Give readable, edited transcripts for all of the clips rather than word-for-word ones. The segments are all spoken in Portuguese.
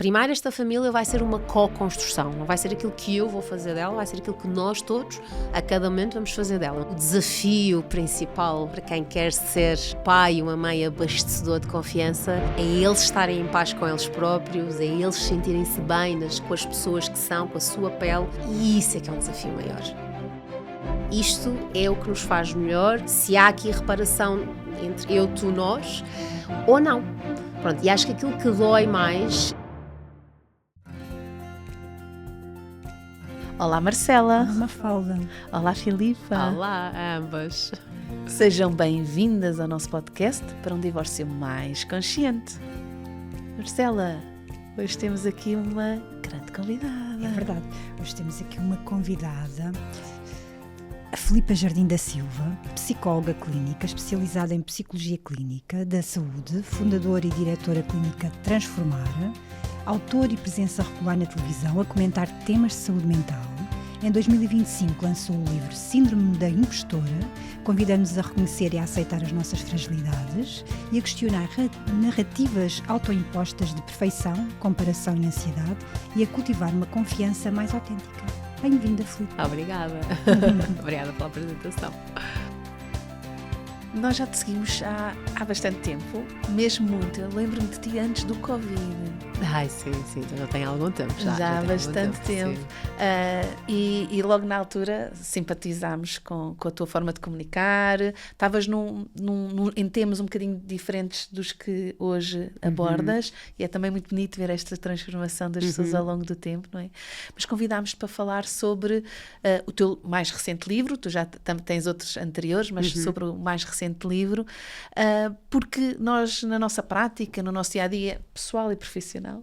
Primeiro, esta família vai ser uma co-construção, não vai ser aquilo que eu vou fazer dela, vai ser aquilo que nós todos, a cada momento, vamos fazer dela. O desafio principal para quem quer ser pai e uma mãe abastecedor de confiança é eles estarem em paz com eles próprios, é eles sentirem-se bem com as pessoas que são, com a sua pele, e isso é que é um desafio maior. Isto é o que nos faz melhor, se há aqui reparação entre eu, tu, nós, ou não. Pronto, e acho que aquilo que dói mais... Olá Marcela. Olá Mafalda. Olá Filipa. Olá, ambas. Sejam bem-vindas ao nosso podcast para um divórcio mais consciente. Marcela, hoje temos aqui uma grande convidada. É verdade, hoje temos aqui uma convidada, a Filipa Jardim da Silva, psicóloga clínica, especializada em Psicologia Clínica da Saúde, fundadora e diretora clínica Transformar, autor e presença regular na televisão a comentar temas de saúde mental. Em 2025 lançou o livro Síndrome da Impostora, convidando-nos a reconhecer e a aceitar as nossas fragilidades e a questionar narrativas autoimpostas de perfeição, comparação e ansiedade e a cultivar uma confiança mais autêntica. Bem-vinda, Filipe. Obrigada. Obrigada pela apresentação. Nós já te seguimos há bastante tempo, mesmo muito. Eu lembro-me de ti antes do Covid. Ai, sim, já tem algum tempo. Já há bastante tempo. E logo na altura simpatizámos com a tua forma de comunicar. Estavas em temas um bocadinho diferentes dos que hoje abordas. E é também muito bonito ver esta transformação das pessoas ao longo do tempo, não é? Mas convidámos-te para falar sobre o teu mais recente livro. Tu já tens outros anteriores, mas sobre o mais recente livro, porque nós, na nossa prática, no nosso dia-a-dia pessoal e profissional,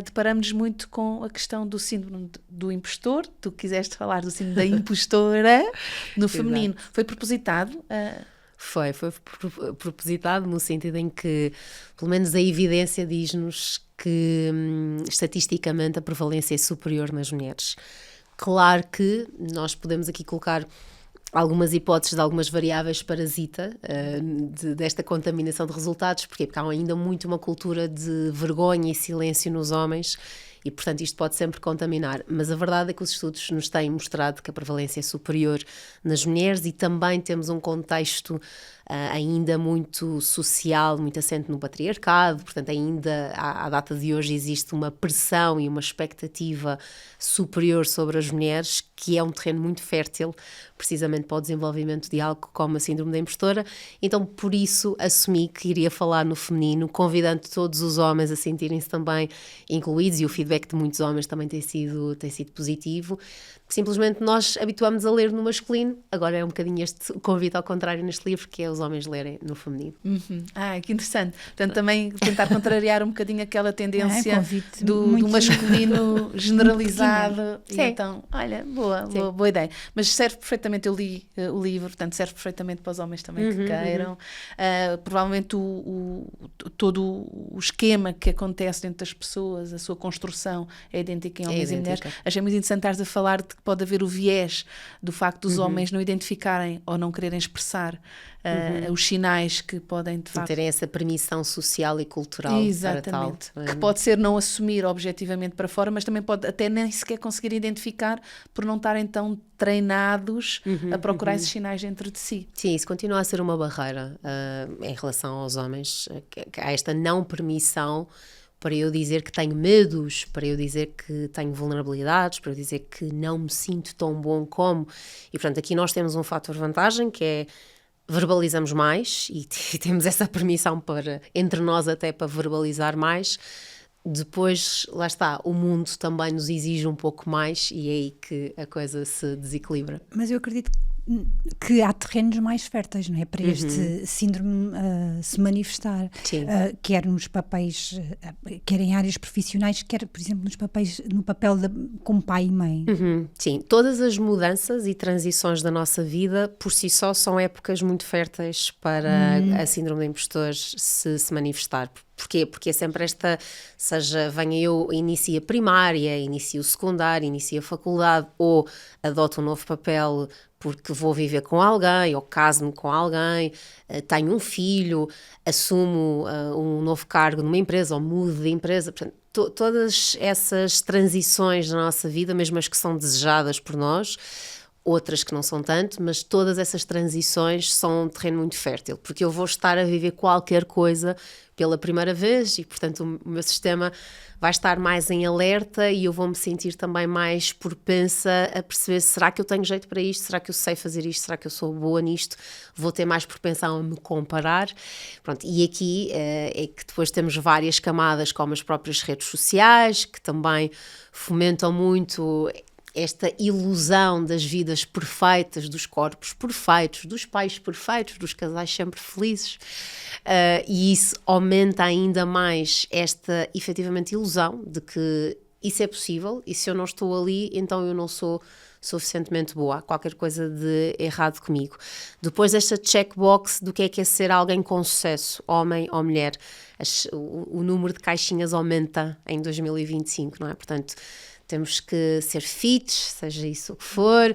deparamos-nos muito com a questão do síndrome do impostor. Tu quiseste falar do síndrome da impostora no feminino. Foi propositado? Foi propositado no sentido em que, pelo menos a evidência diz-nos que, estatisticamente, a prevalência é superior nas mulheres. Claro que nós podemos aqui colocar algumas hipóteses de algumas variáveis parasita desta contaminação de resultados. Porquê? Porque há ainda muito uma cultura de vergonha e silêncio nos homens e, portanto, isto pode sempre contaminar. Mas a verdade é que os estudos nos têm mostrado que a prevalência é superior nas mulheres e também temos um contexto ainda muito social, muito assente no patriarcado, portanto ainda à data de hoje existe uma pressão e uma expectativa superior sobre as mulheres, que é um terreno muito fértil precisamente para o desenvolvimento de algo como a síndrome da impostora. Então por isso assumi que iria falar no feminino, convidando todos os homens a sentirem-se também incluídos, e o feedback de muitos homens também tem sido positivo. Simplesmente nós habituamos a ler no masculino, agora é um bocadinho este convite ao contrário neste livro, que é os homens lerem no feminino. Que interessante. Portanto, também tentar contrariar um bocadinho aquela tendência do masculino generalizado. E então, olha, boa ideia. Mas serve perfeitamente, eu li o livro, portanto serve perfeitamente para os homens também que queiram. Provavelmente todo o esquema que acontece dentro das pessoas, a sua construção é idêntica em homens e mulheres. Achei muito interessante estares a falar de que pode haver o viés do facto dos homens não identificarem ou não quererem expressar os sinais que podem, de facto... terem essa permissão social e cultural. Exatamente. Para tal. Que pode ser não assumir objetivamente para fora, mas também pode até nem sequer conseguir identificar por não estarem tão treinados a procurar esses sinais dentro de si. Sim, isso continua a ser uma barreira em relação aos homens. Há esta não permissão para eu dizer que tenho medos, para eu dizer que tenho vulnerabilidades, para eu dizer que não me sinto tão bom como. E, portanto, aqui nós temos um fator vantagem, que é verbalizamos mais e temos essa permissão para, entre nós até, para verbalizar mais. Depois, lá está, o mundo também nos exige um pouco mais e é aí que a coisa se desequilibra. Mas eu acredito que há terrenos mais férteis, não é? Para este síndrome se manifestar, quer nos papéis, quer em áreas profissionais, quer, por exemplo, no papel como pai e mãe. Sim, todas as mudanças e transições da nossa vida, por si só, são épocas muito férteis para a síndrome de impostor se manifestar. Porquê? Porque é sempre esta, seja venha eu, inicie a primária, inicie o secundário, inicie a faculdade ou adoto um novo papel porque vou viver com alguém, ou caso-me com alguém, tenho um filho, assumo um novo cargo numa empresa, ou mudo de empresa. Portanto, todas essas transições na nossa vida, mesmo as que são desejadas por nós, outras que não são tanto, mas todas essas transições são um terreno muito fértil, porque eu vou estar a viver qualquer coisa pela primeira vez e, portanto, o meu sistema vai estar mais em alerta e eu vou me sentir também mais propensa a perceber, será que eu tenho jeito para isto? Será que eu sei fazer isto? Será que eu sou boa nisto? Vou ter mais propensão a me comparar. Pronto, e aqui é que depois temos várias camadas, como as próprias redes sociais, que também fomentam muito esta ilusão das vidas perfeitas, dos corpos perfeitos, dos pais perfeitos, dos casais sempre felizes, e isso aumenta ainda mais esta, efetivamente, ilusão de que isso é possível e se eu não estou ali, então eu não sou suficientemente boa, há qualquer coisa de errado comigo. Depois esta checkbox do que é ser alguém com sucesso, homem ou mulher, o número de caixinhas aumenta em 2025, não é? Portanto, temos que ser fit, seja isso o que for,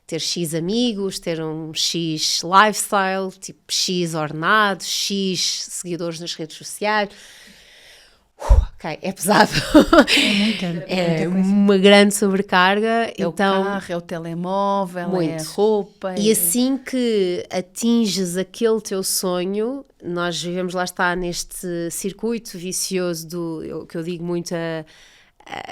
ter X amigos, ter um X lifestyle, tipo X ordenado, X seguidores nas redes sociais. Ok, é pesado. É uma grande sobrecarga. É então, o carro, é o telemóvel, muito. É a roupa. E assim que atinges aquele teu sonho, nós vivemos, lá está, neste circuito vicioso que eu digo muito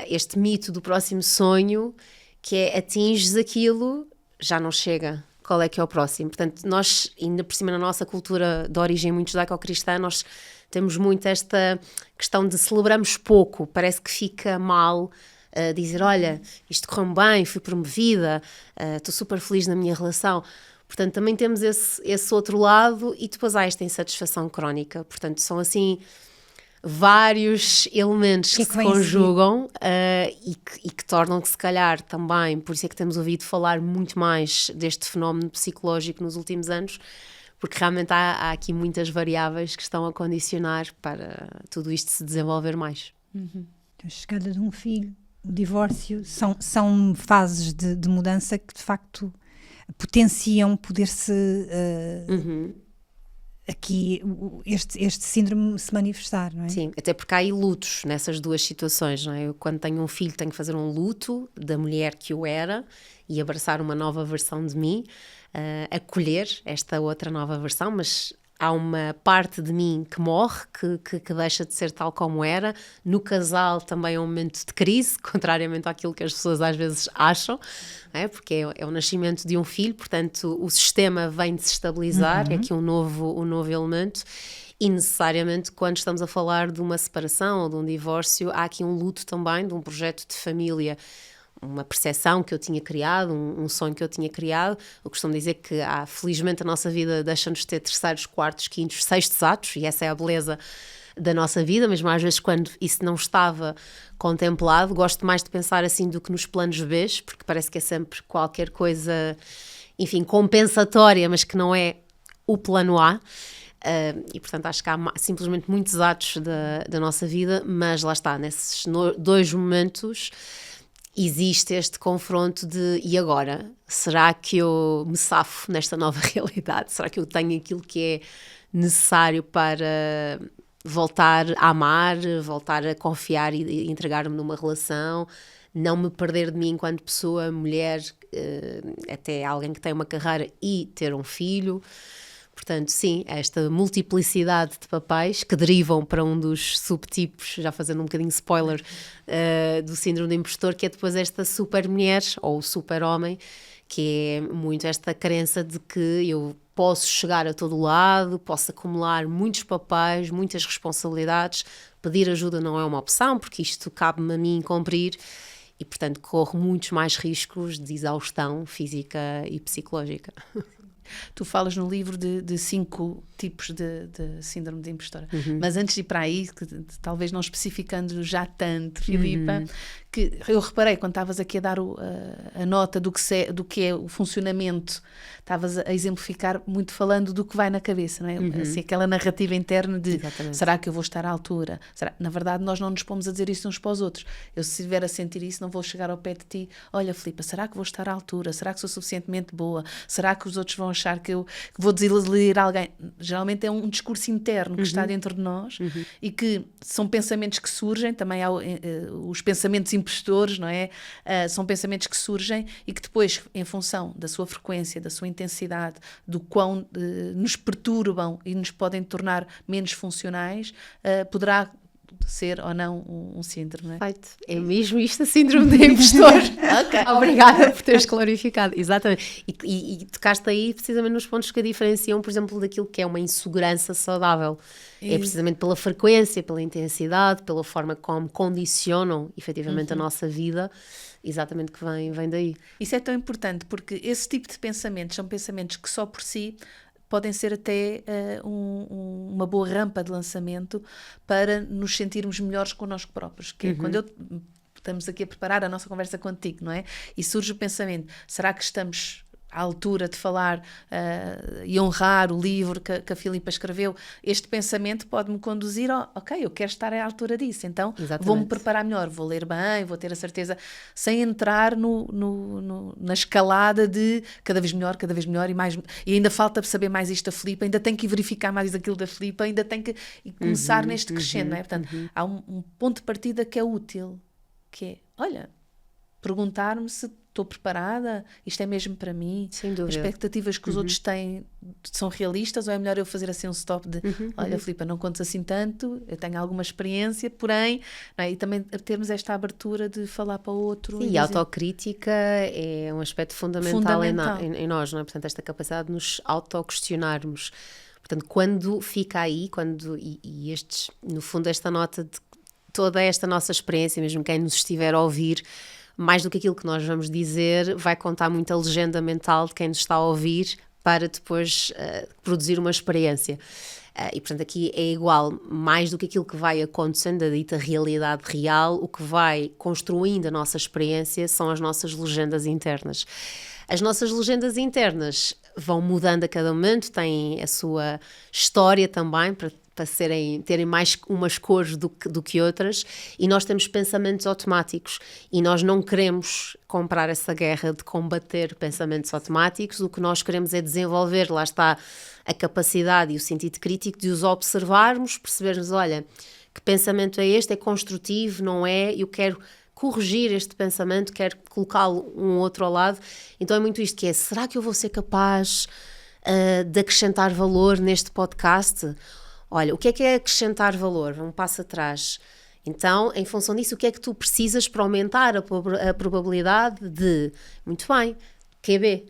este mito do próximo sonho, que é atinges aquilo, já não chega, qual é que é o próximo? Portanto, nós, ainda por cima na nossa cultura de origem muito judaico-cristã, nós temos muito esta questão de celebramos pouco, parece que fica mal dizer, olha, isto correu bem, fui promovida, estou super feliz na minha relação. Portanto, também temos esse outro lado e depois há esta insatisfação crónica. Portanto, são assim vários elementos que se conjugam e que tornam que, se calhar, também, por isso é que temos ouvido falar muito mais deste fenómeno psicológico nos últimos anos, porque realmente há aqui muitas variáveis que estão a condicionar para tudo isto se desenvolver mais. A chegada de um filho, o divórcio, são fases de mudança que, de facto, potenciam poder-se... aqui este síndrome se manifestar, não é? Sim, até porque há aí lutos nessas duas situações, não é? Eu, quando tenho um filho, tenho que fazer um luto da mulher que eu era e abraçar uma nova versão de mim, acolher esta outra nova versão, mas há uma parte de mim que morre, que deixa de ser tal como era. No casal também é um momento de crise, contrariamente àquilo que as pessoas às vezes acham, é? Porque é o nascimento de um filho, portanto o sistema vem de se estabilizar, é aqui um novo elemento. E necessariamente quando estamos a falar de uma separação ou de um divórcio, há aqui um luto também de um projeto de família, uma percepção que eu tinha criado, um sonho que eu tinha criado. Eu costumo dizer que felizmente a nossa vida deixa-nos ter terceiros, quartos, quintos, sextos atos, e essa é a beleza da nossa vida, mesmo às vezes quando isso não estava contemplado. Gosto mais de pensar assim do que nos planos B, porque parece que é sempre qualquer coisa, enfim, compensatória, mas que não é o plano A. E portanto acho que há simplesmente muitos atos da nossa vida, mas lá está, nesses dois momentos existe este confronto de, e agora? Será que eu me safo nesta nova realidade? Será que eu tenho aquilo que é necessário para voltar a amar, voltar a confiar e entregar-me numa relação, não me perder de mim enquanto pessoa, mulher, até alguém que tem uma carreira e ter um filho? Portanto, sim, esta multiplicidade de papéis que derivam para um dos subtipos, já fazendo um bocadinho spoiler, do síndrome do impostor, que é depois esta super mulher ou super homem, que é muito esta crença de que eu posso chegar a todo lado, posso acumular muitos papéis, muitas responsabilidades, pedir ajuda não é uma opção, porque isto cabe-me a mim cumprir, e portanto corro muitos mais riscos de exaustão física e psicológica. Tu falas no livro de 5 tipos de síndrome de impostora. Mas antes de ir para aí, talvez não especificando já tanto, Filipa, que eu reparei quando estavas aqui a dar a nota do que é o funcionamento, estavas a exemplificar muito falando do que vai na cabeça, não é? Assim, aquela narrativa interna de será que eu vou estar à altura? Na verdade, nós não nos pomos a dizer isso uns para os outros. Eu, se estiver a sentir isso, não vou chegar ao pé de ti. Olha, Filipa, será que vou estar à altura? Será que sou suficientemente boa? Será que os outros vão achar que eu vou desiludir alguém? Geralmente é um discurso interno que está dentro de nós e que são pensamentos que surgem, também há os pensamentos impostores, não é? São pensamentos que surgem e que depois, em função da sua frequência, da sua intensidade, do quão nos perturbam e nos podem tornar menos funcionais, poderá ser ou não um síndrome. Perfeito. É mesmo isto a síndrome do impostor. Okay. Obrigada por teres clarificado. Exatamente. E tocaste aí precisamente nos pontos que a diferenciam, por exemplo, daquilo que é uma insegurança saudável. É precisamente pela frequência, pela intensidade, pela forma como condicionam efetivamente a nossa vida, exatamente que vem daí. Isso é tão importante porque esse tipo de pensamentos são pensamentos que só por si podem ser até uma boa rampa de lançamento para nos sentirmos melhores connosco próprios. Que é quando estamos aqui a preparar a nossa conversa contigo, não é? E surge o pensamento, será que estamos à altura de falar e honrar o livro que a Filipa escreveu? Este pensamento pode-me conduzir ok, eu quero estar à altura disso, então vou-me preparar melhor, vou ler bem, vou ter a certeza, sem entrar na escalada de cada vez melhor e mais, e ainda falta saber mais isto da Filipa, ainda tenho que verificar mais aquilo da Filipa, ainda tenho que começar neste crescendo, não é? Portanto, há um ponto de partida que é útil, que é, olha, perguntar-me se estou preparada, isto é mesmo para mim, sem dúvida. As expectativas que os outros têm são realistas, ou é melhor eu fazer assim um stop de olha, Filipa, não contes assim tanto, eu tenho alguma experiência, porém, não é? E também termos esta abertura de falar para o outro. Sim, e a autocrítica é um aspecto fundamental. Em nós, não é? Portanto, esta capacidade de nos autoquestionarmos. Portanto, quando fica aí, e estes, no fundo, esta nota de toda esta nossa experiência, mesmo quem nos estiver a ouvir, mais do que aquilo que nós vamos dizer, vai contar muito a legenda mental de quem nos está a ouvir para depois produzir uma experiência. E, portanto, aqui é igual, mais do que aquilo que vai acontecendo, a dita realidade real, o que vai construindo a nossa experiência são as nossas legendas internas. As nossas legendas internas vão mudando a cada momento, têm a sua história também, para terem mais umas cores do que outras, e nós temos pensamentos automáticos e nós não queremos comprar essa guerra de combater pensamentos automáticos. O que nós queremos é desenvolver, lá está, a capacidade e o sentido crítico de os observarmos, percebermos, olha, que pensamento é este? É construtivo? Não é? Eu quero corrigir este pensamento, quero colocá-lo um outro ao lado. Então é muito isto que é, será que eu vou ser capaz de acrescentar valor neste podcast? Olha, o que é acrescentar valor? Um passo atrás. Então, em função disso, o que é que tu precisas para aumentar a probabilidade de... Muito bem, QB.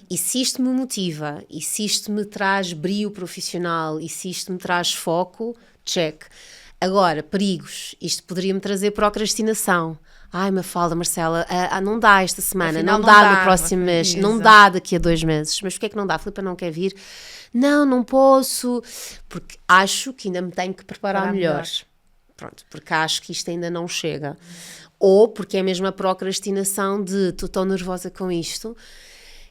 E se isto me motiva, e se isto me traz brio profissional, e se isto me traz foco, check. Agora, perigos. Isto poderia-me trazer procrastinação. Ai, Mafalda, Marcela, não dá esta semana, não dá no próximo mês, não dá daqui a 2 meses. Mas porquê é que não dá? A Filipa não quer vir? Não posso, porque acho que ainda me tenho que preparar melhor. Pronto, porque acho que isto ainda não chega. Ou porque é mesmo a procrastinação de estou tão nervosa com isto,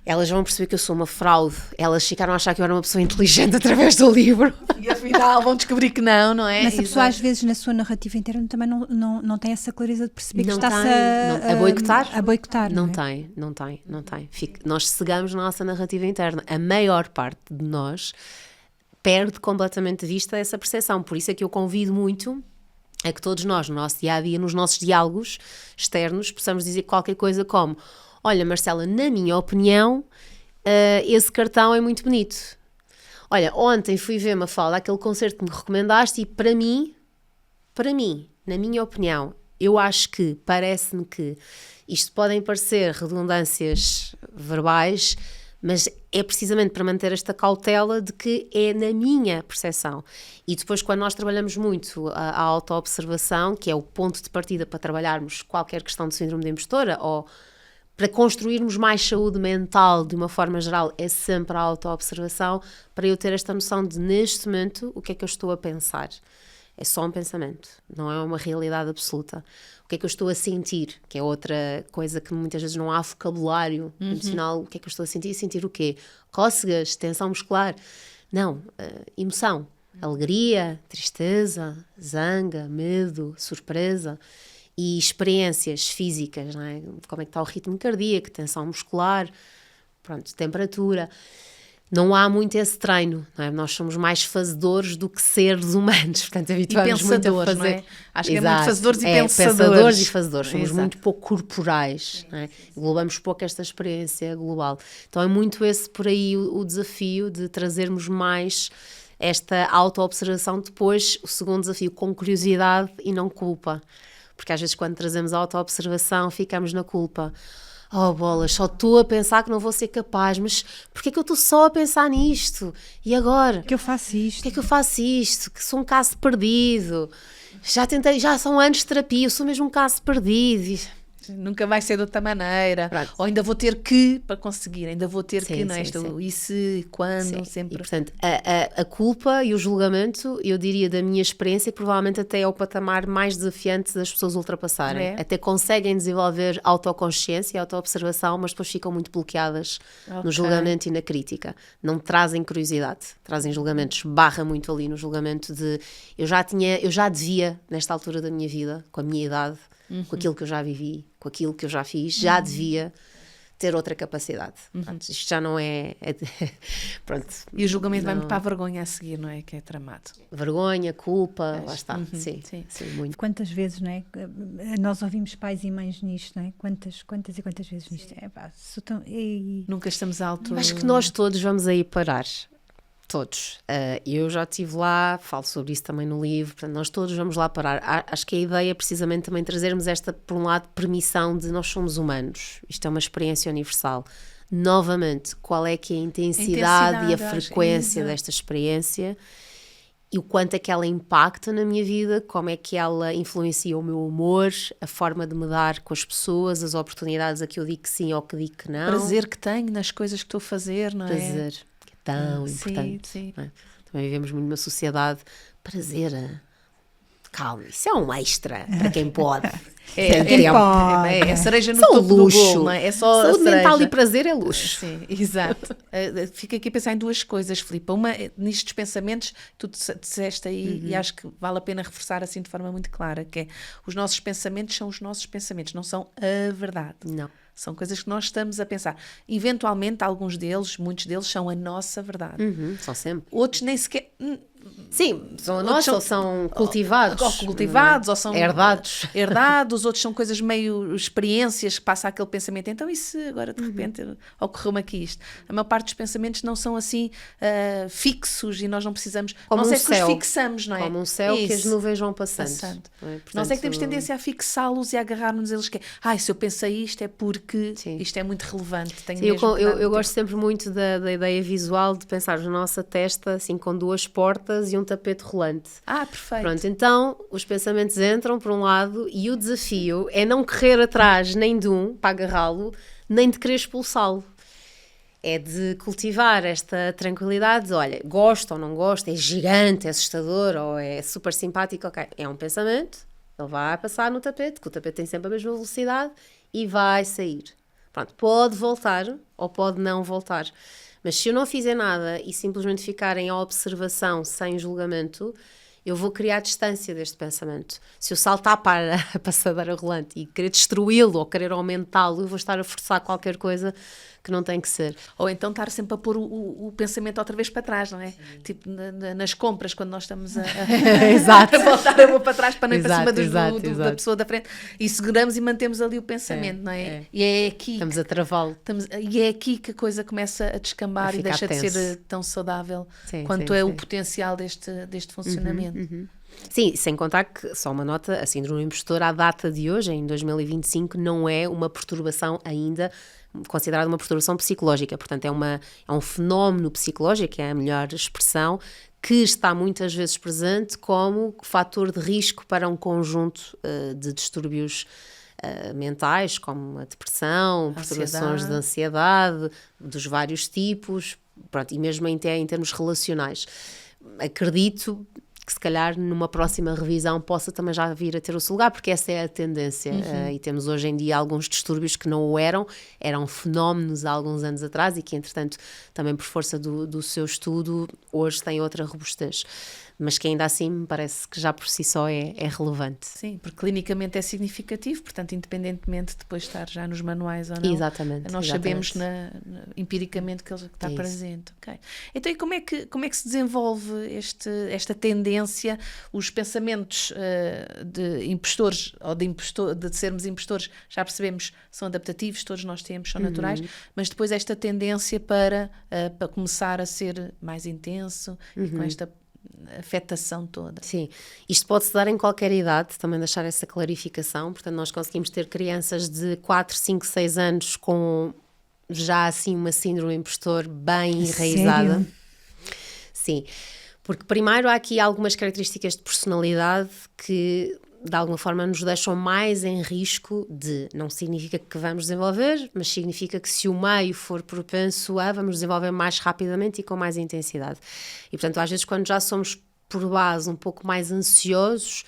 elas vão perceber que eu sou uma fraude, elas ficaram a achar que eu era uma pessoa inteligente através do livro. E afinal vão descobrir que não é? Mas a pessoa às vezes na sua narrativa interna também não tem essa clareza de perceber que está-se a boicotar. Não tem. Nós cegamos na nossa narrativa interna. A maior parte de nós perde completamente de vista essa percepção. Por isso é que eu convido muito a que todos nós, no nosso dia-a-dia, nos nossos diálogos externos, possamos dizer qualquer coisa como: olha, Marcela, na minha opinião, esse cartão é muito bonito. Olha, ontem fui ver, Mafalda, aquele concerto que me recomendaste e para mim, na minha opinião, eu acho que, parece-me que isto podem parecer redundâncias verbais, mas é precisamente para manter esta cautela de que é na minha percepção. E depois, quando nós trabalhamos muito a autoobservação, que é o ponto de partida para trabalharmos qualquer questão de síndrome de impostora, ou para construirmos mais saúde mental de uma forma geral, é sempre a autoobservação, para eu ter esta noção de, neste momento, o que é que eu estou a pensar. É só um pensamento, não é uma realidade absoluta. O que é que eu estou a sentir? Que é outra coisa que muitas vezes não há vocabulário emocional. O que é que eu estou a sentir? Sentir o quê? Cócegas, tensão muscular? Não, emoção. Alegria, tristeza, zanga, medo, surpresa. E experiências físicas, não é? Como é que está o ritmo cardíaco, tensão muscular, pronto, temperatura. Não há muito esse treino, não é? Nós somos mais fazedores do que seres humanos, portanto habituamos muito a fazer. Não é? Acho que é Exato. muito fazedores e pensadores. Pensadores e fazedores, somos Exato. muito pouco corporais, não é? Englobamos pouco esta experiência global. Então é muito esse por aí o desafio de trazermos mais esta auto-observação. Depois, o segundo desafio, com curiosidade e não culpa, porque às vezes quando trazemos a auto-observação ficamos na culpa. Oh, bolas, só estou a pensar que não vou ser capaz, mas porquê é que eu estou só a pensar nisto? E agora? Que eu faço isto. Porquê é que eu faço isto? Que sou um caso perdido. Já tentei, já são anos de terapia, eu sou mesmo um caso perdido. Nunca vai ser de outra maneira. Pronto. Ou ainda vou ter que, para conseguir, ainda vou ter Sim, que, não é? sim, sim. E se, quando, Sim. sempre. E, portanto, a culpa e o julgamento, eu diria da minha experiência, que provavelmente até é o patamar mais desafiante das pessoas ultrapassarem. É. Até conseguem desenvolver autoconsciência e autoobservação, mas depois ficam muito bloqueadas no Ok. julgamento e na crítica. Não trazem curiosidade, trazem julgamentos. Barra muito ali no julgamento de eu já devia, nesta altura da minha vida, com a minha idade, com aquilo que eu já vivi, com aquilo que eu já fiz, já devia ter outra capacidade. Portanto, isto já não é... Pronto. E o julgamento vai Não. muito para a vergonha a seguir, não é? Que é tramado. Vergonha, culpa, lá está. Sim, sim. sim, muito. Quantas vezes, não é? Nós ouvimos pais e mães nisto, não é? Quantas vezes nisto? É pá, sou tão... Nunca estamos a altura. Acho que nós todos vamos aí parar. Todos. Eu já estive lá, falo sobre isso também no livro, portanto, nós todos vamos lá parar. Acho que a ideia é precisamente também trazermos esta, por um lado, permissão de nós somos humanos. Isto é uma experiência universal. Novamente, qual é que é a intensidade e a frequência desta experiência e o quanto é que ela impacta na minha vida, como é que ela influencia o meu humor, a forma de me dar com as pessoas, as oportunidades a que eu digo que sim ou que digo que não. Prazer que tenho nas coisas que estou a fazer, não é? Prazer, que é tão Sim, importante. sim. Não é? Também vivemos muito numa sociedade, prazer, calma, isso é um extra para quem pode. Tem tempo. É a cereja no Só topo luxo. do bolo, não é? É só Saúde a cereja. mental e prazer é luxo. Sim, exato. Fico aqui a pensar em duas coisas, Filipe. Uma, nisto dos pensamentos, tu disseste aí, e acho que vale a pena reforçar assim de forma muito clara, que é, os nossos pensamentos são os nossos pensamentos, não são a verdade. Não. São coisas que nós estamos a pensar. Eventualmente, alguns deles, muitos deles, são a nossa verdade. Só sempre. Outros nem sequer... Sim, são Outros nossos são- ou são cultivados. Ou cultivados, ou são herdados. herdados, outros são coisas meio experiências que passa aquele pensamento. Então, e se agora de repente ocorreu-me aqui isto? A maior parte dos pensamentos não são assim fixos e nós não precisamos. Como nós um é que os céu. fixamos, não é? Como um céu que as Isso. nuvens vão passando. Passando. Não é? Nós é que Portanto, temos tendência a fixá-los e a agarrar-nos eles que se eu pensei isto é porque Sim. isto é muito relevante. Tenho Sim, eu, mesmo que eu, dar- eu gosto sempre muito da ideia visual de pensar na nossa testa assim com duas portas e um tapete rolante. Perfeito. Pronto, então os pensamentos entram por um lado e o desafio é não correr atrás nem de um para agarrá-lo, nem de querer expulsá-lo. É de cultivar esta tranquilidade de, olha, gosto ou não gosto, é gigante, é assustador ou é super simpático, ok, é um pensamento, ele vai passar no tapete, que o tapete tem sempre a mesma velocidade e vai sair. Pronto, pode voltar ou pode não voltar. Mas se eu não fizer nada e simplesmente ficar em observação sem julgamento, eu vou criar distância deste pensamento. Se eu saltar para a passadeira rolante e querer destruí-lo ou querer aumentá-lo, eu vou estar a forçar qualquer coisa que não tem que ser. Ou então estar sempre a pôr o pensamento outra vez para trás, não é? Tipo nas compras, quando nós estamos Exato. a voltar a mão para trás para não ir para Exato, cima da exato. pessoa da frente. E seguramos e mantemos ali o pensamento, não é? E é aqui... Estamos a travá-lo. E é aqui que a coisa começa a descambar e deixa de ser tão saudável quanto é o potencial deste funcionamento. Sim, sem contar que, só uma nota, a síndrome do impostor à data de hoje, em 2025, não é uma perturbação ainda considerada uma perturbação psicológica, portanto é um fenómeno psicológico, que é a melhor expressão, que está muitas vezes presente como fator de risco para um conjunto de distúrbios mentais, como a depressão, perturbações de ansiedade, dos vários tipos, pronto, e mesmo até em termos relacionais. Acredito que se calhar numa próxima revisão possa também já vir a ter o seu lugar, porque essa é a tendência. E temos hoje em dia alguns distúrbios que não o eram fenómenos há alguns anos atrás e que, entretanto, também por força do seu estudo, hoje têm outra robustez. Mas que ainda assim me parece que já por si só é relevante. Sim, porque clinicamente é significativo, portanto, independentemente de depois estar já nos manuais ou não, Exatamente, nós sabemos empiricamente que ele está presente. Okay. Então, e como é que se desenvolve esta tendência, os pensamentos de impostores ou de sermos impostores, já percebemos, são adaptativos, todos nós temos, são naturais, mas depois esta tendência para começar a ser mais intenso e com esta afetação toda. Sim, isto pode-se dar em qualquer idade, também deixar essa clarificação, portanto nós conseguimos ter crianças de 4, 5, 6 anos com já assim uma síndrome impostor bem enraizada. Sério? Sim, porque primeiro há aqui algumas características de personalidade que de alguma forma nos deixam mais em risco de, não significa que vamos desenvolver, mas significa que se o meio for propenso a, vamos desenvolver mais rapidamente e com mais intensidade. E portanto às vezes quando já somos por base um pouco mais ansiosos,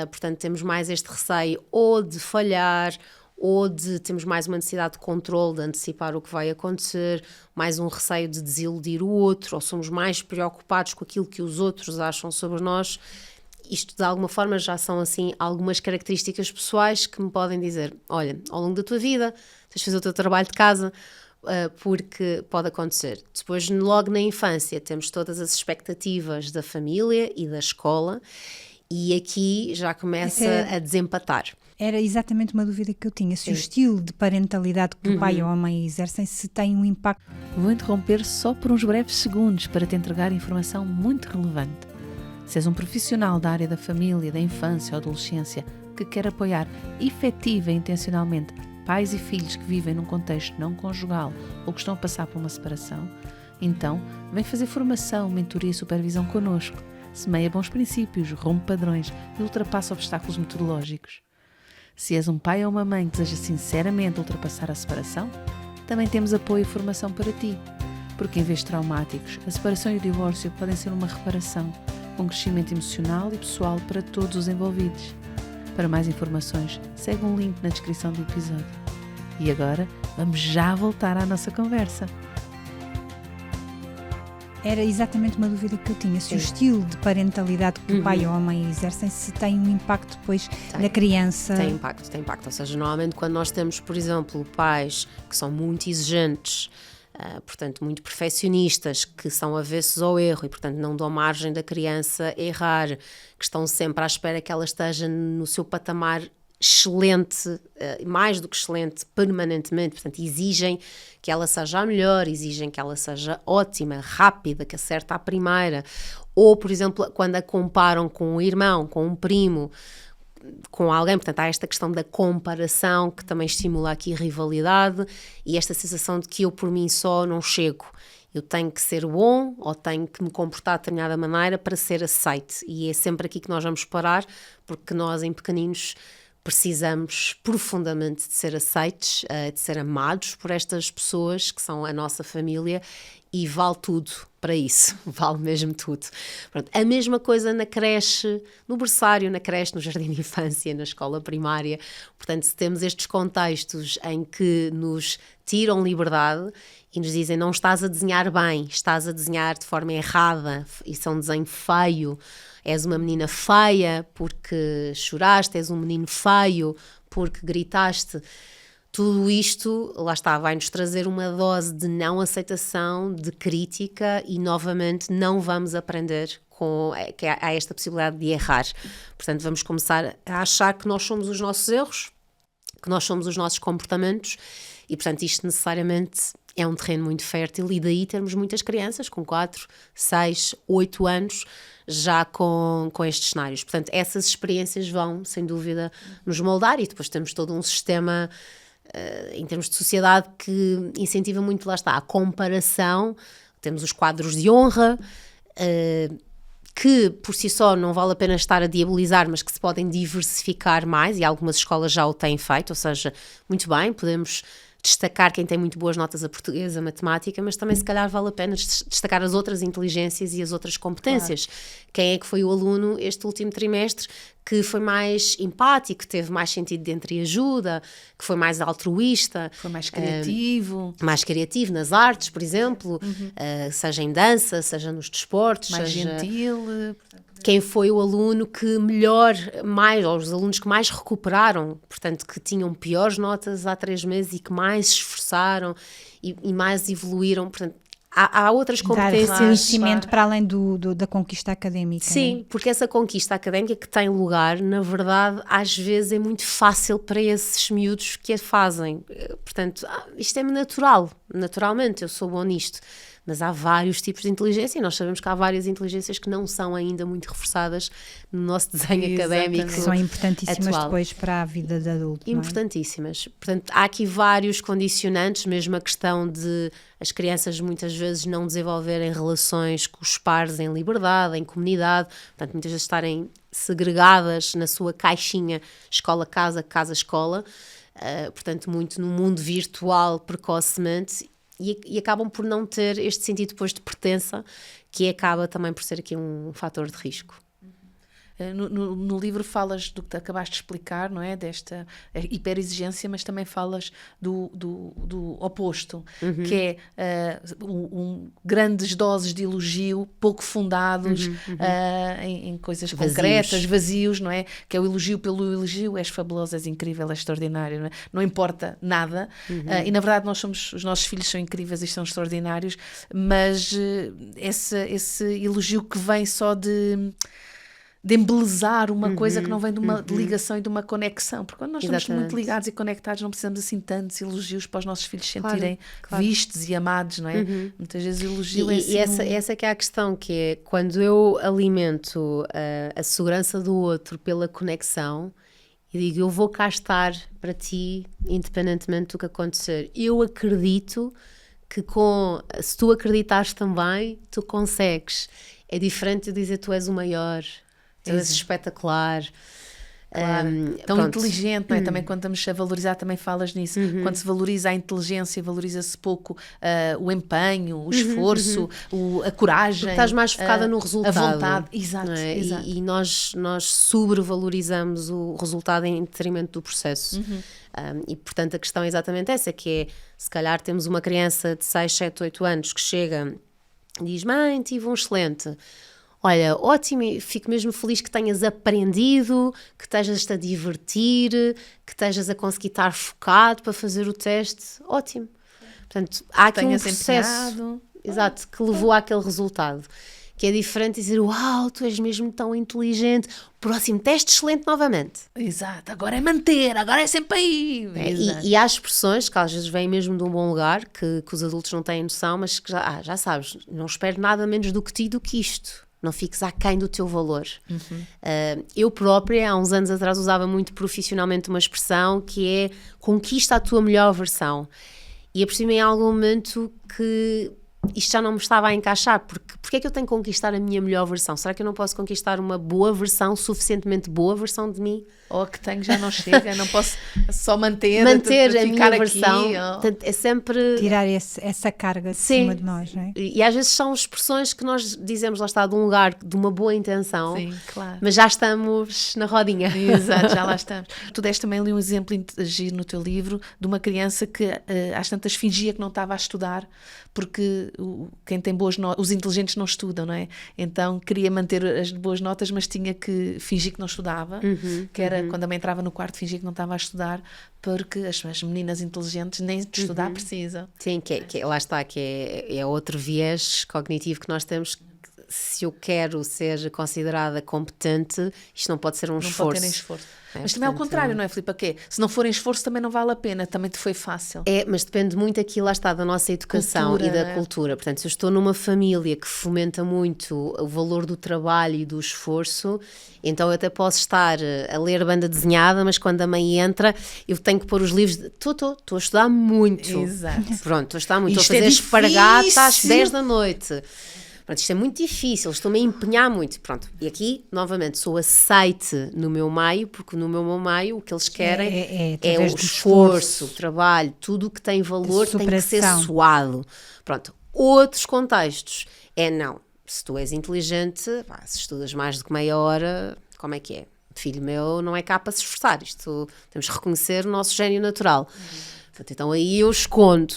portanto temos mais este receio ou de falhar, ou temos mais uma necessidade de controle, de antecipar o que vai acontecer, mais um receio de desiludir o outro, ou somos mais preocupados com aquilo que os outros acham sobre nós. Isto de alguma forma já são assim algumas características pessoais que me podem dizer, olha, ao longo da tua vida tens de fazer o teu trabalho de casa, porque pode acontecer. Depois, logo na infância, temos todas as expectativas da família e da escola e aqui já começa a desempatar. Era exatamente uma dúvida que eu tinha, se o estilo de parentalidade que o pai ou a mãe exercem, se tem um impacto. Vou interromper só por uns breves segundos para te entregar informação muito relevante. Se és um profissional da área da família, da infância ou adolescência que quer apoiar efetiva e intencionalmente pais e filhos que vivem num contexto não conjugal ou que estão a passar por uma separação, então vem fazer formação, mentoria e supervisão connosco. Semeia bons princípios, rompe padrões e ultrapassa obstáculos metodológicos. Se és um pai ou uma mãe que deseja sinceramente ultrapassar a separação, também temos apoio e formação para ti. Porque em vez de traumáticos, a separação e o divórcio podem ser uma reparação, com crescimento emocional e pessoal para todos os envolvidos. Para mais informações, segue um link na descrição do episódio. E agora, vamos já voltar à nossa conversa. Era exatamente uma dúvida que eu tinha, se o estilo de parentalidade que o pai ou a mãe exercem, se tem um impacto depois na criança. Tem impacto. Ou seja, normalmente quando nós temos, por exemplo, pais que são muito exigentes, portanto muito perfeccionistas, que são avessos ao erro e portanto não dão margem da criança errar, que estão sempre à espera que ela esteja no seu patamar excelente, mais do que excelente, permanentemente, portanto exigem que ela seja a melhor, exigem que ela seja ótima, rápida, que acerta à primeira, ou por exemplo quando a comparam com um irmão, com um primo, com alguém, portanto há esta questão da comparação que também estimula aqui rivalidade e esta sensação de que eu por mim só não chego, eu tenho que ser bom ou tenho que me comportar de determinada maneira para ser aceite, e é sempre aqui que nós vamos parar, porque nós em pequeninos precisamos profundamente de ser aceites, de ser amados por estas pessoas que são a nossa família, e vale tudo para isso, vale mesmo tudo. Pronto, a mesma coisa na creche, no berçário, na creche, no jardim de infância, na escola primária. Portanto, se temos estes contextos em que nos tiram liberdade e nos dizem não estás a desenhar bem, estás a desenhar de forma errada, isso é um desenho feio, és uma menina feia porque choraste, és um menino feio porque gritaste. Tudo isto, lá está, vai-nos trazer uma dose de não aceitação, de crítica e, novamente, não vamos aprender que há esta possibilidade de errar. Portanto, vamos começar a achar que nós somos os nossos erros, que nós somos os nossos comportamentos e, portanto, isto necessariamente é um terreno muito fértil e daí termos muitas crianças com 4, 6, 8 anos já com estes cenários. Portanto, essas experiências vão, sem dúvida, nos moldar e depois temos todo um sistema em termos de sociedade que incentiva muito, lá está, a comparação. Temos os quadros de honra, que por si só não vale a pena estar a diabolizar, mas que se podem diversificar mais e algumas escolas já o têm feito, ou seja, muito bem, podemos destacar quem tem muito boas notas a português, a matemática, mas também se calhar vale a pena destacar as outras inteligências e as outras competências. Quem é que foi o aluno este último trimestre que foi mais empático, teve mais sentido de entreajuda, que foi mais altruísta. Foi mais criativo. Mais criativo nas artes, por exemplo, seja em dança, seja nos desportos. Mais gentil. Quem foi o aluno que melhor, ou os alunos que mais recuperaram, portanto, que tinham piores notas há 3 meses e que mais se esforçaram e mais evoluíram, portanto, há outras competências. Dar conhecimento para além da conquista académica. Sim, porque essa conquista académica que tem lugar, na verdade, às vezes é muito fácil para esses miúdos que a fazem. Portanto, isto é natural, naturalmente, eu sou bom nisto. Mas há vários tipos de inteligência e nós sabemos que há várias inteligências que não são ainda muito reforçadas no nosso desenho académico. São importantíssimas atual. Depois para a vida de adulto. Importantíssimas. Portanto, há aqui vários condicionantes, mesmo a questão de as crianças muitas vezes não desenvolverem relações com os pares em liberdade, em comunidade, portanto, muitas vezes estarem segregadas na sua caixinha escola-casa, casa-escola, portanto, muito no mundo virtual precocemente. E acabam por não ter este sentido depois de pertença, que acaba também por ser aqui um fator de risco. No livro falas do que acabaste de explicar, não é? Desta hiperexigência, mas também falas do oposto, que é grandes doses de elogio, pouco fundados, em coisas concretas, vazios, não é? Que é o elogio pelo elogio, és fabuloso, és incrível, és extraordinário, não é? Não importa nada, e na verdade os nossos filhos são incríveis e são extraordinários, mas esse elogio que vem só de embelezar uma coisa que não vem de uma ligação e de uma conexão, porque quando nós estamos muito ligados e conectados não precisamos assim tantos elogios para os nossos filhos sentirem vistos e amados, não é? Muitas vezes o elogio é assim. E essa que é a questão, que é quando eu alimento a segurança do outro pela conexão e digo, eu vou cá estar para ti independentemente do que acontecer, eu acredito que se tu acreditares também, tu consegues. É diferente de dizer tu és o maior, tu és espetacular. Tão inteligente, não é? Também quando estamos a valorizar, também falas nisso. Quando se valoriza a inteligência, valoriza-se pouco o empenho, o esforço, a coragem. Porque estás mais focada no resultado. A vontade, exato. Exato. E nós sobrevalorizamos o resultado em detrimento do processo. E portanto a questão é exatamente essa, que é, se calhar temos uma criança de 6, 7, 8 anos que chega e diz, mãe, tive um excelente. Olha, ótimo, fico mesmo feliz que tenhas aprendido, que estejas-te a divertir, que estejas a conseguir estar focado para fazer o teste. Ótimo. Portanto, há aqui um processo exato, que levou àquele resultado. Que é diferente de dizer, uau, tu és mesmo tão inteligente, próximo teste excelente novamente. Exato, agora é manter, agora é sempre aí. E há expressões que às vezes vêm mesmo de um bom lugar, que os adultos não têm noção, mas que já sabes, não espero nada menos do que ti do que isto. Não fiques aquém do teu valor. Eu própria, há uns anos atrás, usava muito profissionalmente uma expressão que é conquista a tua melhor versão. E apercebi-me em algum momento que isto já não me estava a encaixar, porque é que eu tenho que conquistar a minha melhor versão? Será que eu não posso conquistar uma boa versão, suficientemente boa versão de mim? Ou a que tenho já não chega, não posso só manter a minha versão. Portanto, é sempre tirar essa carga de cima de nós, não é? E às vezes são expressões que nós dizemos, lá está, de um lugar de uma boa intenção. Sim, claro. Mas já estamos na rodinha. Exato, já lá estamos. Tu deste também ali um exemplo giro no teu livro de uma criança que às tantas fingia que não estava a estudar, porque quem tem boas notas, os inteligentes não estudam, não é? Então queria manter as boas notas, mas tinha que fingir que não estudava, que era quando a mãe entrava no quarto, fingia que não estava a estudar, porque as meninas inteligentes nem de estudar precisam. Sim, lá está, que é outro viés cognitivo que nós temos. Se eu quero ser considerada competente, isto não pode ser um esforço. Não pode ter esforço. Mas também é o contrário, não é, Filipe? Se não for em esforço também não vale a pena, também te foi fácil. Mas depende muito aqui, lá está, da nossa educação e da cultura. Portanto, se eu estou numa família que fomenta muito o valor do trabalho e do esforço, então eu até posso estar a ler banda desenhada, mas quando a mãe entra, eu tenho que pôr os livros. Estou a estudar muito. Exato. Pronto, estou a estudar muito. Estou a fazer espargata às 10 da noite. Pronto, isto é muito difícil, estou-me a empenhar muito. Pronto, e aqui, novamente, sou aceite no meu meio, porque no meu meio o que eles querem é o esforço, o trabalho, tudo o que tem valor tem que ser suado. Pronto, outros contextos não, se tu és inteligente, se estudas mais do que meia hora, como é que é? Filho meu não é cá para se esforçar, isto temos que reconhecer o nosso gênio natural. Portanto, então aí eu escondo.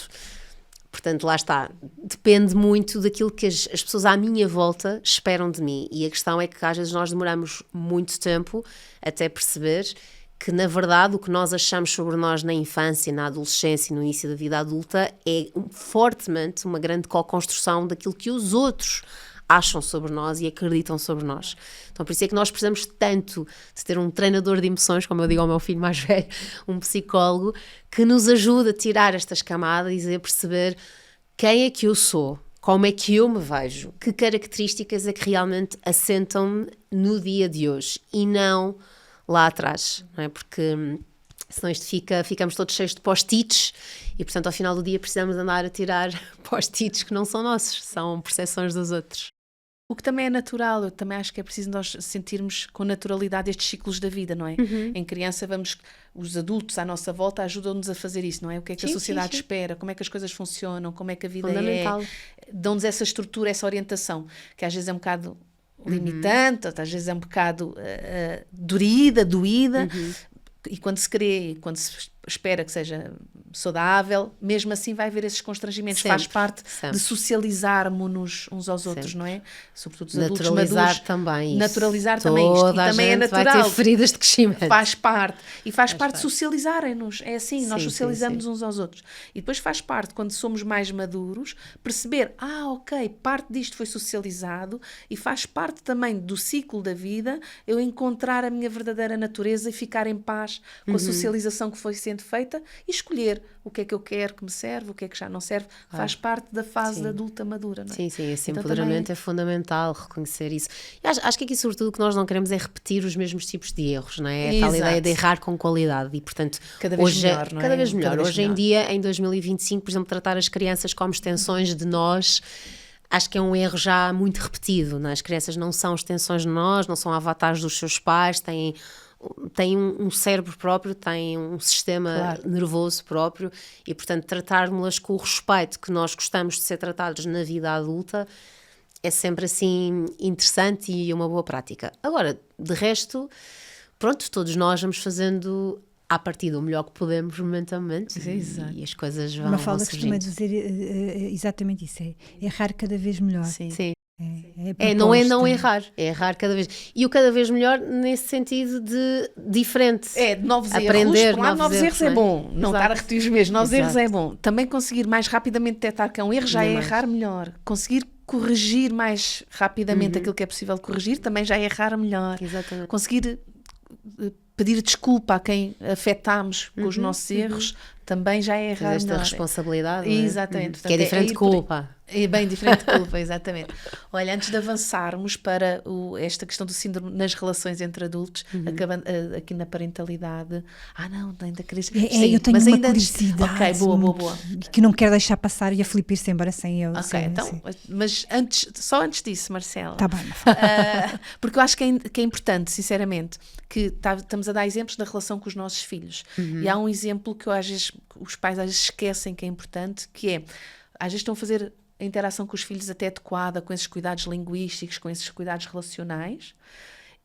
Portanto, lá está, depende muito daquilo que as pessoas à minha volta esperam de mim, e a questão é que às vezes nós demoramos muito tempo até perceber que, na verdade, o que nós achamos sobre nós na infância, na adolescência e no início da vida adulta é fortemente uma grande co-construção daquilo que os outros acham sobre nós e acreditam sobre nós. Então, por isso é que nós precisamos tanto de ter um treinador de emoções, como eu digo ao meu filho mais velho, um psicólogo, que nos ajude a tirar estas camadas e a perceber quem é que eu sou, como é que eu me vejo, que características é que realmente assentam-me no dia de hoje e não lá atrás, não é? Porque senão isto ficamos todos cheios de post-its e, portanto, ao final do dia precisamos andar a tirar post-its que não são nossos, são percepções dos outros. O que também é natural, eu também acho que é preciso nós sentirmos com naturalidade estes ciclos da vida, não é? Em criança os adultos à nossa volta ajudam-nos a fazer isso, não é? O que é que a sociedade espera, como é que as coisas funcionam, como é que a vida dão-nos essa estrutura, essa orientação, que às vezes é um bocado limitante, às vezes é um bocado doída, e quando se crê, quando se espera que seja saudável, mesmo assim vai haver esses constrangimentos. Faz parte de socializarmos-nos uns aos outros, não é? Sobretudo os adultos maduros. Também naturalizar isso. também isto. Toda E também é natural. Vai ter feridas de crescimento. Faz parte. E faz parte de socializarem-nos. É assim, nós socializamos uns aos outros. E depois faz parte, quando somos mais maduros, perceber, ok, parte disto foi socializado e faz parte também do ciclo da vida eu encontrar a minha verdadeira natureza e ficar em paz com a socialização que foi sendo feita e escolher o que é que eu quero que me serve, o que é que já não serve. Faz parte da fase da adulta madura, não é? Sim, esse empoderamento também é fundamental, reconhecer isso. E acho que aqui, sobretudo, o que nós não queremos é repetir os mesmos tipos de erros, não é? A tal ideia de errar com qualidade e, portanto, cada vez melhor, não é? Cada vez melhor. Hoje em dia, em 2025, por exemplo, tratar as crianças como extensões de nós, acho que é um erro já muito repetido, não é? As crianças não são extensões de nós, não são avatares dos seus pais, têm um cérebro próprio, têm um sistema nervoso próprio e, portanto, tratarmos-las com o respeito que nós gostamos de ser tratados na vida adulta é sempre assim interessante e uma boa prática. Agora, de resto, pronto, todos nós vamos fazendo à partida o melhor que podemos momentaneamente e as coisas vão surgindo. Mafalda costuma dizer exatamente isso, é errar cada vez melhor. Sim. Não é não errar, é errar cada vez. E o cada vez melhor nesse sentido de diferente. De novos aprender, erros. Novos erros é bom. Não estar a repetir os mesmos. Novos erros é bom. Também conseguir mais rapidamente detectar que é um erro já é errar melhor. Conseguir corrigir mais rapidamente aquilo que é possível corrigir também já é errar melhor. Exatamente. Conseguir pedir desculpa a quem afetámos com os nossos erros também já é errar esta melhor. Responsabilidade. Exatamente. Portanto, que é diferente de culpa. É bem diferente de culpa, exatamente. Olha, antes de avançarmos para esta questão do síndrome nas relações entre adultos, acabando aqui na parentalidade. Não, ainda queres... eu tenho uma curiosidade. Ok, boa. Que não quero deixar passar e a Filipe ir-se embora sem eu. Ok, então, mas só antes disso, Marcela. Está bem. Porque eu acho que é importante, sinceramente, que estamos a dar exemplos na relação com os nossos filhos. E há um exemplo que às vezes os pais às vezes esquecem que é importante, que é, às vezes estão a fazer a interação com os filhos até adequada, com esses cuidados linguísticos, com esses cuidados relacionais,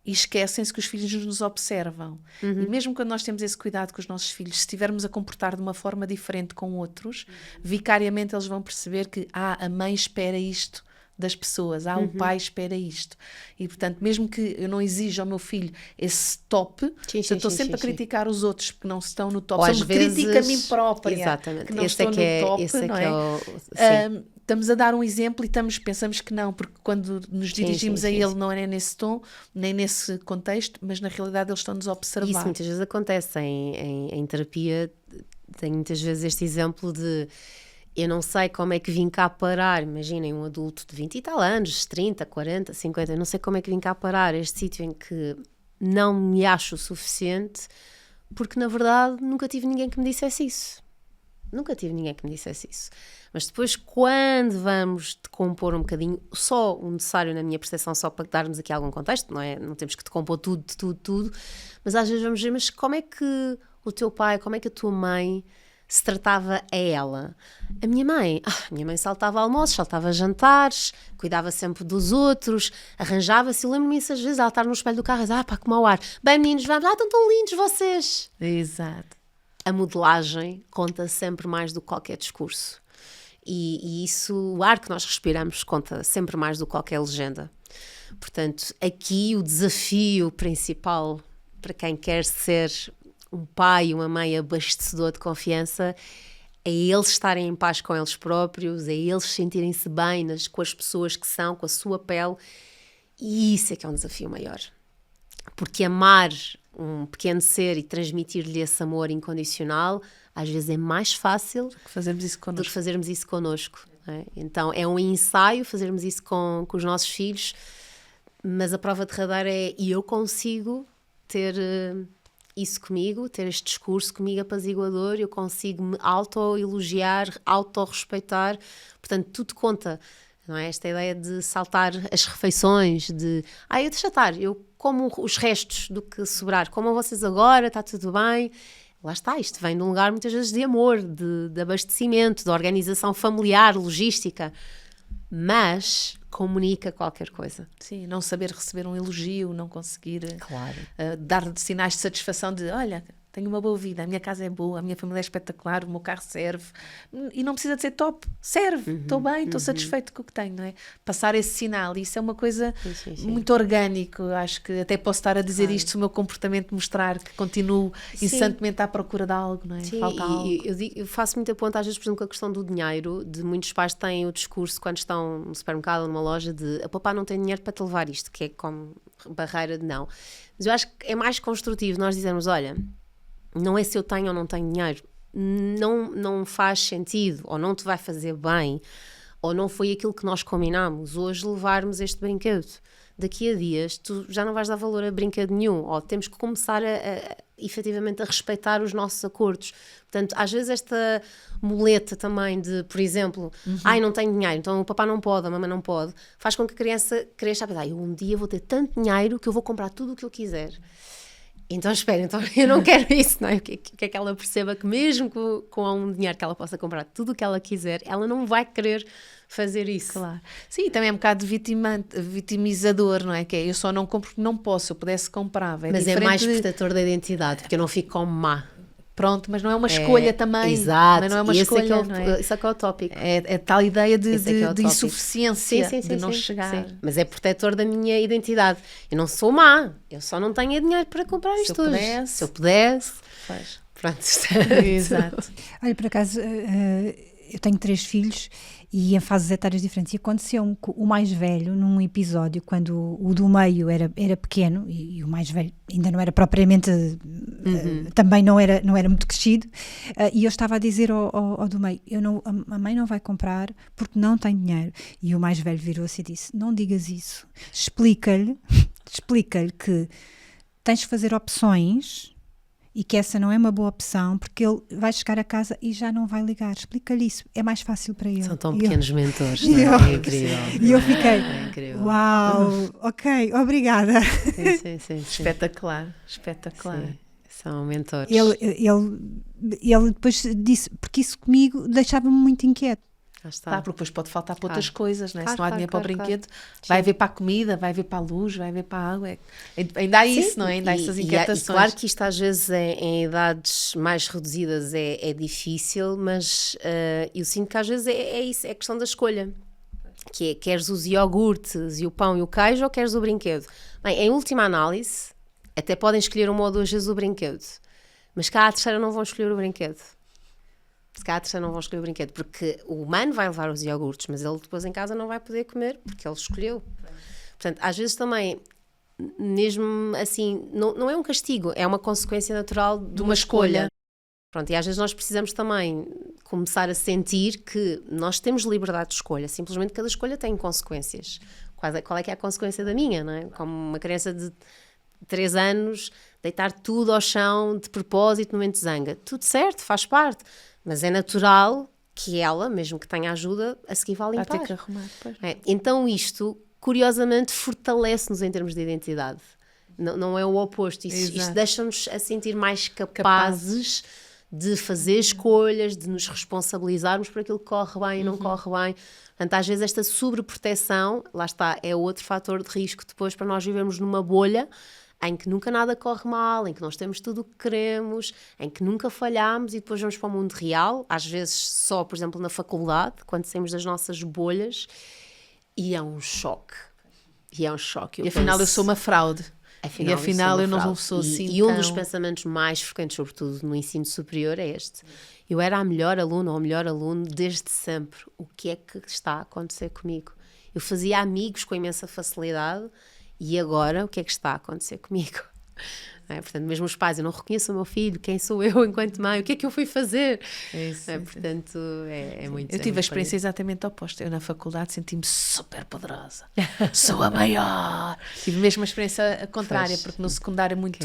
e esquecem-se que os filhos nos observam. E mesmo quando nós temos esse cuidado com os nossos filhos, se estivermos a comportar de uma forma diferente com outros, vicariamente eles vão perceber que a mãe espera isto das pessoas, o pai espera isto. E, portanto, mesmo que eu não exija ao meu filho esse top, estou sempre a criticar os outros porque não estão no top. Ou Critico a mim própria. Exatamente. Que não estou no top, não é? Estamos a dar um exemplo e pensamos que não, porque quando nos dirigimos a ele não é nesse tom, nem nesse contexto, mas na realidade eles estão-nos a observar. Isso muitas vezes acontece em terapia. Tenho muitas vezes este exemplo de eu não sei como é que vim cá parar, imaginem um adulto de 20 e tal anos, 30, 40, 50, eu não sei como é que vim cá parar este sítio em que não me acho o suficiente, porque na verdade nunca tive ninguém que me dissesse isso. Nunca tive ninguém que me dissesse isso. Mas depois, quando vamos decompor um bocadinho, só o necessário na minha percepção, só para darmos aqui algum contexto, não é? Não temos que decompor tudo, mas às vezes vamos dizer, mas como é que o teu pai, como é que a tua mãe se tratava a ela? A minha mãe saltava almoços, saltava jantares, cuidava sempre dos outros, arranjava-se. Eu lembro-me isso às vezes, ela estar no espelho do carro e dizer, pá, que mau ar. Bem, meninos, vamos, estão tão lindos vocês. Exato. A modelagem conta sempre mais do que qualquer discurso. E isso, o ar que nós respiramos conta sempre mais do que qualquer legenda. Portanto, aqui o desafio principal para quem quer ser um pai e uma mãe abastecedor de confiança é eles estarem em paz com eles próprios, é eles sentirem-se bem com as pessoas que são, com a sua pele. E isso é que é um desafio maior. Porque amar um pequeno ser e transmitir-lhe esse amor incondicional, às vezes é mais fácil do que fazermos isso connosco. Não é? Então é um ensaio fazermos isso com os nossos filhos, mas a prova derradeira é, e eu consigo ter isso comigo, ter este discurso comigo apaziguador, eu consigo me auto-elogiar, auto-respeitar, portanto tudo conta. Não é? Esta ideia de saltar as refeições, de eu deixo estar, eu como os restos do que sobrar, comam vocês agora, está tudo bem. Lá está, isto vem de um lugar muitas vezes de amor, de abastecimento, de organização familiar, logística, mas comunica qualquer coisa. Sim, não saber receber um elogio, não conseguir dar sinais de satisfação de, olha, tenho uma boa vida, a minha casa é boa, a minha família é espetacular, o meu carro serve. E não precisa de ser top, serve, estou bem, estou satisfeito com o que tenho, não é? Passar esse sinal, e isso é uma coisa muito orgânica. Acho que até posso estar a dizer isto se o meu comportamento mostrar que continuo incessantemente à procura de algo, não é? Sim, falta algo. Eu faço muita ponta, às vezes, por exemplo, com a questão do dinheiro, de muitos pais têm o discurso, quando estão no supermercado ou numa loja, de a papá não tem dinheiro para te levar isto, que é como barreira de não. Mas eu acho que é mais construtivo nós dizermos, olha, não é se eu tenho ou não tenho dinheiro, não faz sentido, ou não te vai fazer bem, ou não foi aquilo que nós combinámos, hoje levarmos este brinquedo. Daqui a dias tu já não vais dar valor a brinquedo nenhum, ou temos que começar efetivamente a respeitar os nossos acordos. Portanto, às vezes esta muleta também de, por exemplo, não tenho dinheiro, então o papá não pode, a mamãe não pode, faz com que a criança cresça a pensar, eu um dia vou ter tanto dinheiro que eu vou comprar tudo o que eu quiser. Então espera, eu não quero isso, não é? O que é que ela perceba que mesmo com um dinheiro que ela possa comprar tudo o que ela quiser, ela não vai querer fazer isso. Claro. Sim, também é um bocado vitimizador, não é? Que é, eu só não compro porque não posso, eu pudesse comprar. Mas é mais protetor da identidade, porque eu não fico como má. Pronto, mas não é uma escolha também. Exato. Mas não é uma escolha, não é? Isso é que é o tópico. É tal ideia de insuficiência, sim, de não chegar. Sim. Mas é protetor da minha identidade. Eu não sou má, eu só não tenho dinheiro para comprar isto hoje. Se eu pudesse. Pois. Pronto. Exato. Olha, por acaso, eu tenho 3 filhos e em fases etárias diferentes. E aconteceu o mais velho, num episódio, quando o do meio era pequeno e o mais velho ainda não era propriamente, também não era muito crescido, e eu estava a dizer ao do meio, a mãe não vai comprar porque não tem dinheiro. E o mais velho virou-se e disse, não digas isso, explica-lhe que tens de fazer opções e que essa não é uma boa opção, porque ele vai chegar a casa e já não vai ligar. Explica-lhe isso, é mais fácil para ele. São tão pequenos mentores, não é? É incrível. E eu fiquei, uau, ok, obrigada. Sim. Espetacular. Sim, são mentores. Ele depois disse, porque isso comigo deixava-me muito inquieto. Porque depois pode faltar para outras coisas, né? Se não há dinheiro para o brinquedo, vai haver para a comida, vai haver para a luz, vai haver para a água. Ainda há isso, não é? Ainda há essas inquietações. E claro que isto às vezes em idades mais reduzidas é difícil, mas eu sinto que às vezes é isso, é a questão da escolha. Que é, queres os iogurtes e o pão e o queijo ou queres o brinquedo? Bem, em última análise, até podem escolher uma ou duas vezes o brinquedo, mas cá à terceira não vão escolher o brinquedo. Se cá à terceira não vão escolher o brinquedo, porque o humano vai levar os iogurtes, mas ele depois em casa não vai poder comer, porque ele escolheu. Portanto, às vezes também, mesmo assim, não é um castigo, é uma consequência natural de uma escolha. Pronto, e às vezes nós precisamos também começar a sentir que nós temos liberdade de escolha, simplesmente cada escolha tem consequências. Qual é que é a consequência da minha, não é? Como uma criança de 3 anos, deitar tudo ao chão de propósito no momento de zanga. Tudo certo, faz parte, mas é natural que ela, mesmo que tenha ajuda, a seguir vá limpar. Vai ter que arrumar, pois. Então isto, curiosamente, fortalece-nos em termos de identidade. Não é o oposto. Isto deixa-nos a sentir mais capazes de fazer escolhas, de nos responsabilizarmos por aquilo que corre bem e não corre bem. Portanto, às vezes esta sobreproteção, lá está, é outro fator de risco depois para nós vivermos numa bolha em que nunca nada corre mal, em que nós temos tudo o que queremos, em que nunca falhamos e depois vamos para o mundo real, às vezes só, por exemplo, na faculdade, quando saímos das nossas bolhas, e é um choque. E afinal eu sou uma fraude. Afinal eu não sou assim. E um dos pensamentos mais frequentes, sobretudo no ensino superior, é este. Eu era a melhor aluna ou o melhor aluno desde sempre. O que é que está a acontecer comigo? Eu fazia amigos com imensa facilidade e agora o que é que está a acontecer comigo? Portanto, mesmo os pais, eu não reconheço o meu filho, quem sou eu enquanto mãe, o que é que eu fui fazer? Portanto, é muito... Eu tive a experiência exatamente oposta. Eu na faculdade senti-me super poderosa. Sou a maior. Tive mesmo a experiência contrária, porque no secundário é muito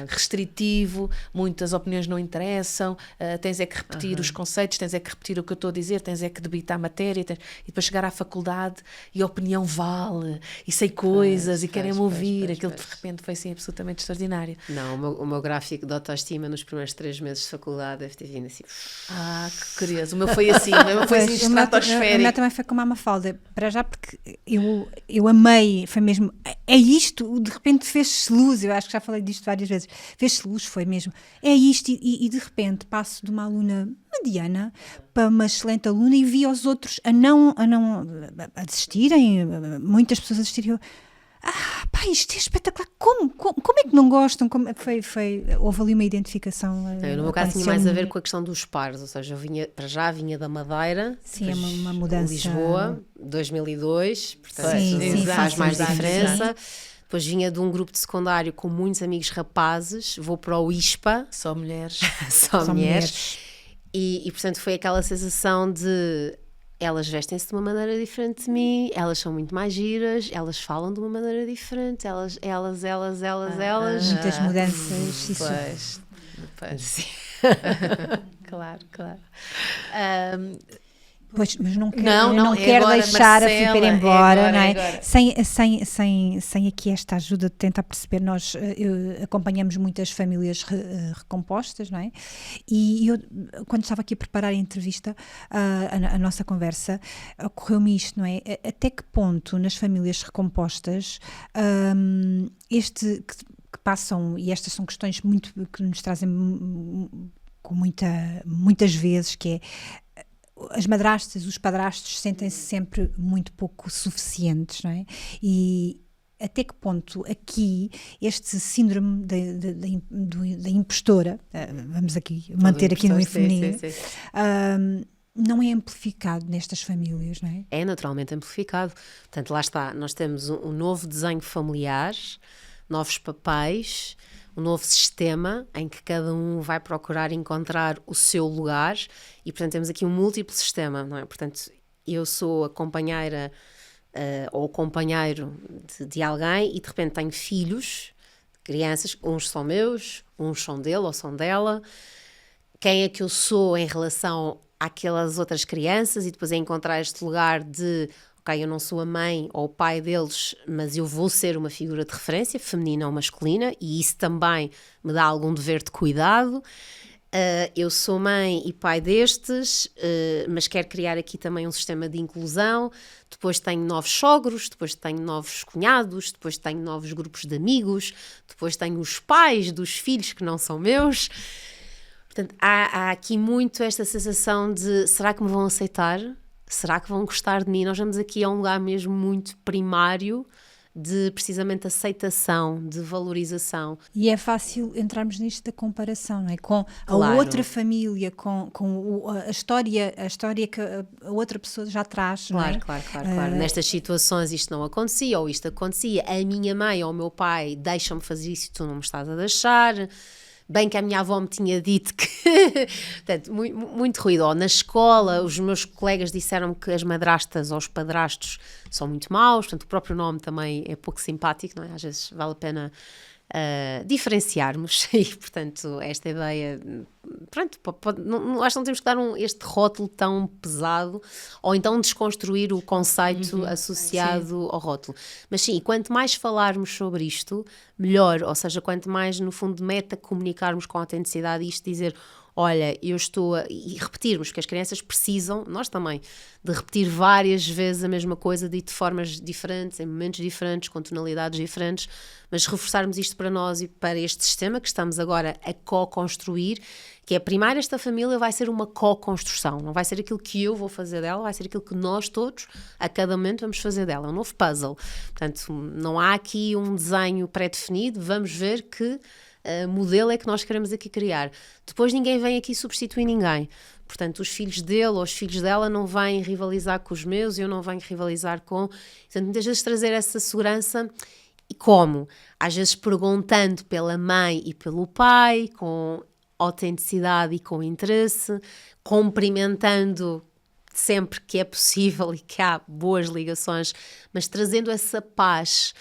restritivo, muitas opiniões não interessam, tens é que repetir os conceitos, tens é que repetir o que eu estou a dizer, tens é que debitar a matéria, e depois chegar à faculdade e a opinião vale, e sei coisas, e querem-me ouvir. Aquilo de repente foi assim absolutamente extraordinário. Não, o meu gráfico de autoestima nos primeiros 3 meses de faculdade deve ter vindo assim. Que curioso. O meu foi assim, o meu foi assim estratosférico. O meu também foi como a Mafalda, para já, porque eu amei, foi mesmo, é isto, de repente fez-se luz, eu acho que já falei disto várias vezes, fez-se luz, foi mesmo, é isto, e de repente passo de uma aluna mediana para uma excelente aluna e vi os outros a desistirem, muitas pessoas a desistirem. Isto é espetacular, como é que não gostam? Houve ali uma identificação. No meu caso tinha mais a ver com a questão dos pares, ou seja, eu já vinha da Madeira, sim, é uma mudança. Lisboa, 2002, portanto faz mais diferença. Depois vinha de um grupo de secundário com muitos amigos rapazes, vou para o ISPA. Só mulheres. Só mulheres. E portanto foi aquela sensação de... Elas vestem-se de uma maneira diferente de mim, elas são muito mais giras, elas falam de uma maneira diferente, elas. Muitas mudanças. Pois. Claro. Pois, mas não quero deixar a Filipe ir embora, não é? Agora. Sem aqui esta ajuda de tentar perceber, nós acompanhamos muitas famílias recompostas, não é? E eu, quando estava aqui a preparar a entrevista, a nossa conversa, ocorreu-me isto, não é? Até que ponto nas famílias recompostas que passam, e estas são questões que nos trazem com muitas vezes, que é as madrastas, os padrastos sentem-se sempre muito pouco suficientes, não é? E até que ponto aqui este síndrome da impostora, vamos aqui manter aqui no feminino, não é amplificado nestas famílias, não é? É naturalmente amplificado. Portanto, lá está, nós temos um novo desenho familiar, novos papéis, um novo sistema em que cada um vai procurar encontrar o seu lugar e, portanto, temos aqui um múltiplo sistema, não é? Portanto, eu sou a companheira ou o companheiro de alguém e, de repente, tenho filhos, crianças, uns são meus, uns são dele ou são dela. Quem é que eu sou em relação àquelas outras crianças? E depois é encontrar este lugar de... Ok, eu não sou a mãe ou o pai deles, mas eu vou ser uma figura de referência, feminina ou masculina, e isso também me dá algum dever de cuidado. Eu sou mãe e pai destes, mas quero criar aqui também um sistema de inclusão. Depois tenho novos sogros, depois tenho novos cunhados, depois tenho novos grupos de amigos, depois tenho os pais dos filhos que não são meus. Portanto, há aqui muito esta sensação de, será que me vão aceitar? Será que vão gostar de mim? Nós vamos aqui a um lugar mesmo muito primário de precisamente aceitação, de valorização. E é fácil entrarmos nisto da comparação, não é? Com claro. A outra família, com a história que a outra pessoa já traz. Claro, não é? Claro. Nestas situações isto não acontecia, ou isto acontecia, a minha mãe ou o meu pai deixam-me fazer isso e tu não me estás a deixar. Bem que a minha avó me tinha dito que... Portanto, muito ruído. Ou na escola, os meus colegas disseram-me que as madrastas ou os padrastos são muito maus, portanto o próprio nome também é pouco simpático, não é? Às vezes vale a pena diferenciarmos e, portanto, esta ideia, pronto, acho que não temos que dar este rótulo tão pesado ou então desconstruir o conceito associado ao rótulo. Mas sim, quanto mais falarmos sobre isto, melhor, ou seja, quanto mais, no fundo, comunicarmos com autenticidade e isto dizer, olha, eu estou e repetirmos, que as crianças precisam, nós também, de repetir várias vezes a mesma coisa, de formas diferentes, em momentos diferentes, com tonalidades diferentes, mas reforçarmos isto para nós e para este sistema que estamos agora a co-construir, que é, primeiro, esta família vai ser uma co-construção, não vai ser aquilo que eu vou fazer dela, vai ser aquilo que nós todos, a cada momento, vamos fazer dela, é um novo puzzle. Portanto, não há aqui um desenho pré-definido, vamos ver que modelo é que nós queremos aqui criar. Depois ninguém vem aqui substituir ninguém. Portanto, os filhos dele ou os filhos dela não vêm rivalizar com os meus, eu não venho rivalizar com... Portanto, muitas vezes trazer essa segurança. E como? Às vezes perguntando pela mãe e pelo pai, com autenticidade e com interesse, cumprimentando sempre que é possível e que há boas ligações, mas trazendo essa paz,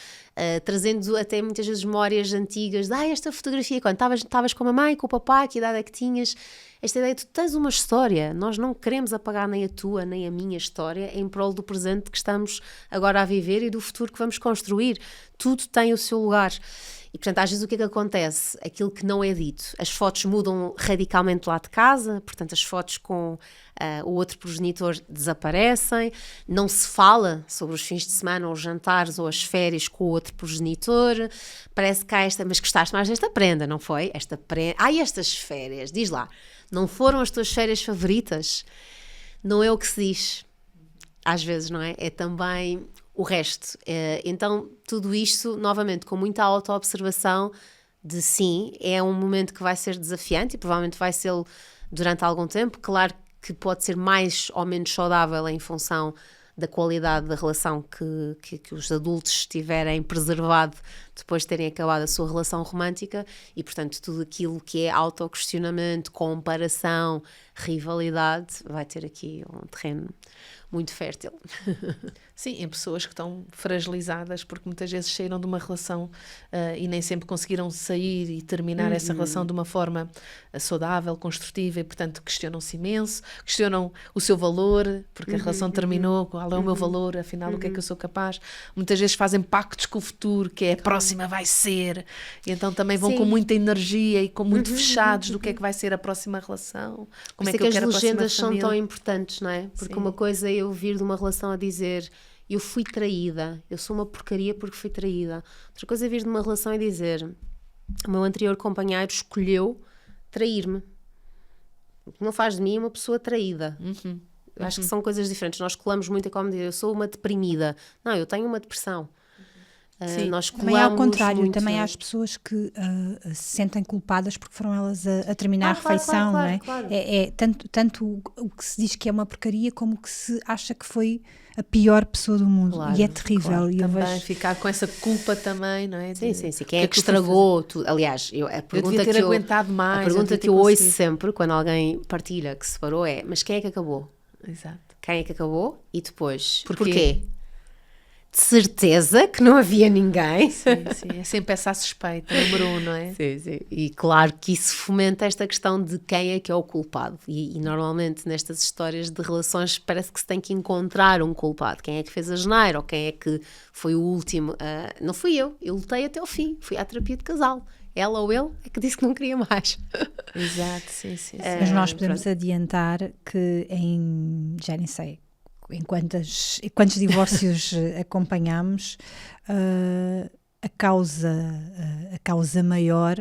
trazendo até muitas vezes memórias antigas, esta fotografia, quando estavas com a mãe, com o papai, que idade é que tinhas? Esta ideia, tu tens uma história, nós não queremos apagar nem a tua, nem a minha história em prol do presente que estamos agora a viver e do futuro que vamos construir. Tudo tem o seu lugar. E, portanto, às vezes o que é que acontece? Aquilo que não é dito. As fotos mudam radicalmente lá de casa, portanto, as fotos com o outro progenitor desaparecem, não se fala sobre os fins de semana, ou os jantares, ou as férias com o outro progenitor. Parece que há mas gostaste mais desta prenda, não foi? Esta prenda... estas férias, diz lá, não foram as tuas férias favoritas? Não é o que se diz. Às vezes, não é? É também... o resto. Então, tudo isto, novamente, com muita auto-observação de sim, é um momento que vai ser desafiante e provavelmente vai ser durante algum tempo. Claro que pode ser mais ou menos saudável em função da qualidade da relação que os adultos tiverem preservado depois de terem acabado a sua relação romântica e, portanto, tudo aquilo que é autoquestionamento, comparação, rivalidade, vai ter aqui um terreno muito fértil. Sim, em pessoas que estão fragilizadas porque muitas vezes saíram de uma relação e nem sempre conseguiram sair e terminar essa relação de uma forma saudável, construtiva e, portanto, questionam-se imenso, questionam o seu valor, porque a relação terminou, qual é o meu valor, afinal, o que é que eu sou capaz. Muitas vezes fazem pactos com o futuro, que é a próxima vai ser, e então também vão com muita energia e com muito fechados do que é que vai ser a próxima relação, como é que eu quero a próxima família. As legendas são tão importantes, não é? Porque uma coisa é eu vir de uma relação a dizer eu fui traída, eu sou uma porcaria porque fui traída. Outra coisa é vir de uma relação e dizer o meu anterior companheiro escolheu trair-me. O que não faz de mim uma pessoa traída. Acho que são coisas diferentes. Nós colamos muito a como dizer eu sou uma deprimida. Não, eu tenho uma depressão. Nós também ao contrário, muito... também há as pessoas que se sentem culpadas porque foram elas a terminar a refeição, não é? Claro. É tanto o que se diz que é uma porcaria como o que se acha que foi a pior pessoa do mundo, claro, e é terrível. Claro. E também vejo... ficar com essa culpa também, não é? Sim. Quem é que estragou tudo? Aliás, a pergunta que eu aguentado mais, a pergunta que eu ouço sempre quando alguém partilha que se separou é, mas quem é que acabou? Exato. Quem é que acabou? E depois, porquê? De certeza que não havia ninguém. Sim, é sempre essa suspeita, número 1, não é? Sim. E claro que isso fomenta esta questão de quem é que é o culpado. E normalmente nestas histórias de relações parece que se tem que encontrar um culpado. Quem é que fez a geneira ou quem é que foi o último? Não fui eu lutei até ao fim, fui à terapia de casal. Ela ou ele é que disse que não queria mais. Exato, sim. Mas nós podemos adiantar que já nem sei, em quantos divórcios acompanhamos, a causa maior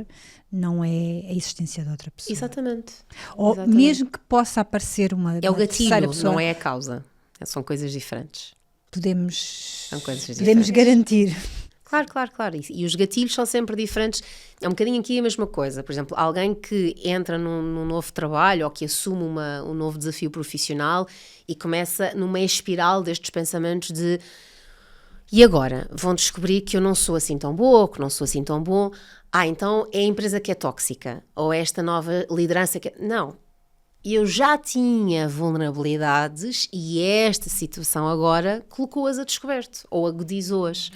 não é a existência de outra pessoa. Exatamente. Ou mesmo que possa aparecer uma é o gatilho, pessoa, não é a causa. São coisas diferentes. Podemos diferentes. Garantir. Claro. E os gatilhos são sempre diferentes. É um bocadinho aqui a mesma coisa. Por exemplo, alguém que entra num novo trabalho ou que assume um novo desafio profissional e começa numa espiral destes pensamentos de e agora? Vão descobrir que eu não sou assim tão boa, que não sou assim tão bom. Então é a empresa que é tóxica ou é esta nova liderança que... Não. Eu já tinha vulnerabilidades e esta situação agora colocou-as a descoberto ou agudizou-as.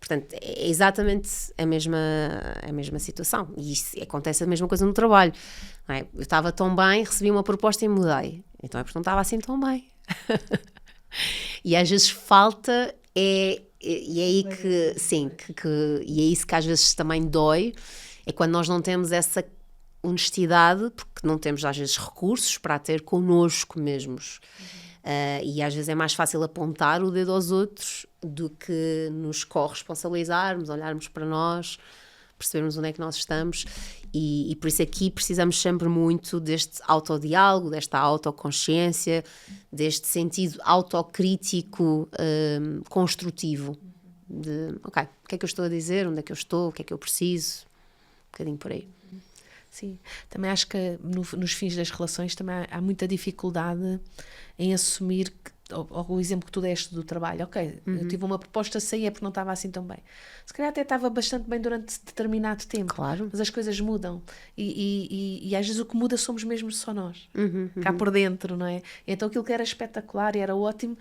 Portanto, é exatamente a mesma situação. E isso, acontece a mesma coisa no trabalho. Não é? Eu estava tão bem, recebi uma proposta e mudei. Então é porque não estava assim tão bem. E às vezes falta, e é aí que, sim, e é isso que às vezes também dói, é quando nós não temos essa honestidade, porque não temos às vezes recursos para a ter connosco mesmos. E às vezes é mais fácil apontar o dedo aos outros do que nos corresponsabilizarmos, olharmos para nós, percebermos onde é que nós estamos, e por isso aqui precisamos sempre muito deste autodiálogo, desta autoconsciência, deste sentido autocrítico construtivo, de, ok, o que é que eu estou a dizer, onde é que eu estou, o que é que eu preciso, um bocadinho por aí. Sim, também acho que nos fins das relações também há muita dificuldade em assumir que, o exemplo que tu deste do trabalho, ok, eu tive uma proposta, saí porque não estava assim tão bem. Se calhar até estava bastante bem durante determinado tempo, claro, mas as coisas mudam e às vezes o que muda somos mesmo só nós, cá por dentro, não é? Então aquilo que era espetacular e era ótimo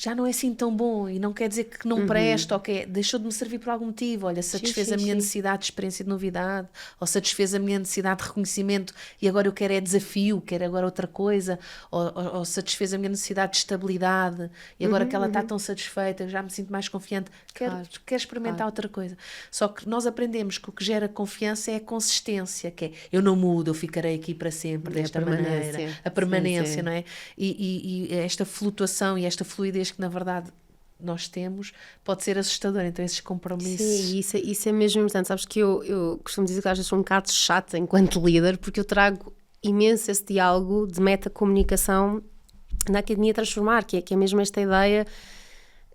já não é assim tão bom, e não quer dizer que não presta, ou que deixou de me servir por algum motivo. Olha, satisfez a minha necessidade de experiência e de novidade, ou satisfez a minha necessidade de reconhecimento e agora eu quero é desafio, quero agora outra coisa, ou satisfez a minha necessidade de estabilidade e agora que ela está tão satisfeita, eu já me sinto mais confiante, quero experimentar outra coisa. Só que nós aprendemos que o que gera confiança é a consistência, que é, eu não mudo, eu ficarei aqui para sempre desta maneira, a permanência, não é? E esta flutuação e esta fluidez que na verdade nós temos, pode ser assustador. Então esses compromissos... Sim, isso é mesmo importante. Sabes que eu costumo dizer que às vezes sou um bocado chata enquanto líder, porque eu trago imenso esse diálogo de metacomunicação na Academia Transformar, que é mesmo esta ideia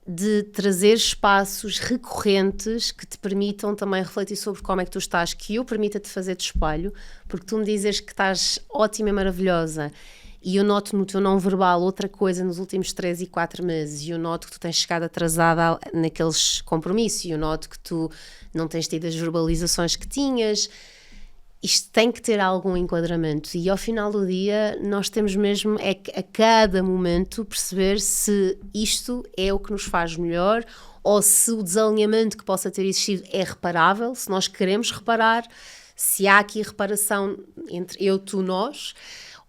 de trazer espaços recorrentes que te permitam também refletir sobre como é que tu estás, que eu permita-te fazer de espelho, porque tu me dizes que estás ótima e maravilhosa, e eu noto no teu não verbal outra coisa nos últimos 3 e 4 meses, e eu noto que tu tens chegado atrasada naqueles compromissos, e eu noto que tu não tens tido as verbalizações que tinhas. Isto tem que ter algum enquadramento, e ao final do dia nós temos mesmo a cada momento perceber se isto é o que nos faz melhor, ou se o desalinhamento que possa ter existido é reparável, se nós queremos reparar, se há aqui reparação entre eu, tu, nós,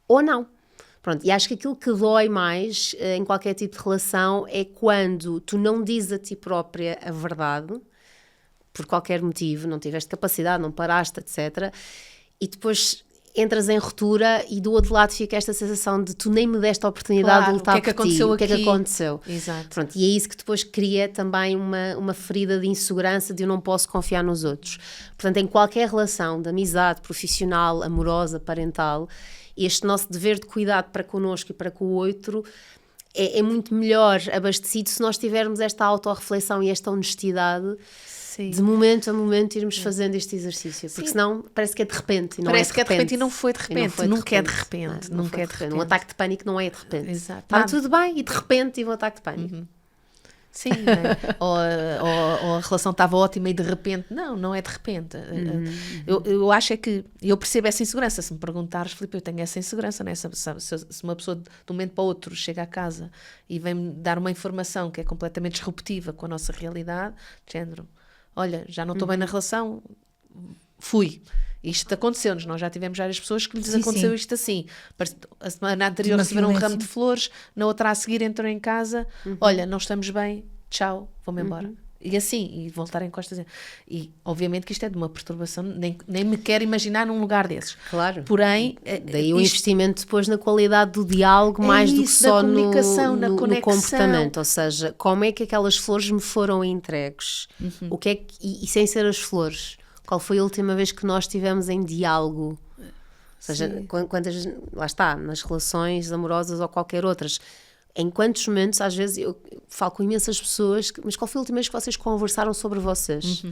ou não. Pronto, e acho que aquilo que dói mais em qualquer tipo de relação é quando tu não dizes a ti própria a verdade, por qualquer motivo, não tiveste capacidade, não paraste, etc. E depois entras em ruptura e do outro lado fica esta sensação de tu nem me deste a oportunidade de lutar por ti. O que é que aconteceu? Exato. Pronto, e é isso que depois cria também uma ferida de insegurança, de eu não posso confiar nos outros. Portanto, em qualquer relação de amizade, profissional, amorosa, parental, este nosso dever de cuidado para connosco e para com o outro é muito melhor abastecido se nós tivermos esta autorreflexão e esta honestidade. Sim. De momento a momento irmos fazendo este exercício, porque senão parece que é de repente, e não parece é de repente. que é de repente e não foi de repente, nunca é de repente, nunca é de repente. Um ataque de pânico não é de repente. Exato. Está tudo bem e de repente tive um ataque de pânico. Sim, né? ou a relação estava ótima e de repente, não é de repente. Eu acho é que, eu percebo essa insegurança, se me perguntares, Filipe, eu tenho essa insegurança, né? Se uma pessoa de um momento para o outro chega a casa e vem-me dar uma informação que é completamente disruptiva com a nossa realidade, de género, olha, já não estou bem na relação, fui. Isto aconteceu-nos, nós já tivemos várias pessoas que lhes aconteceu isto assim. A semana anterior receberam um ramo de flores, na outra a seguir entram em casa, olha, não estamos bem, tchau, vou-me embora. E assim, e voltarem costas. E obviamente que isto é de uma perturbação, nem me quero imaginar num lugar desses. Claro. Porém, daí o investimento depois na qualidade do diálogo, mais do que só no comportamento. Ou seja, como é que aquelas flores me foram entregues? O que é que, e sem ser as flores, qual foi a última vez que nós estivemos em diálogo? Ou seja, quantas, lá está, nas relações amorosas ou qualquer outras, em quantos momentos, às vezes, eu falo com imensas pessoas, mas qual foi a última vez que vocês conversaram sobre vocês?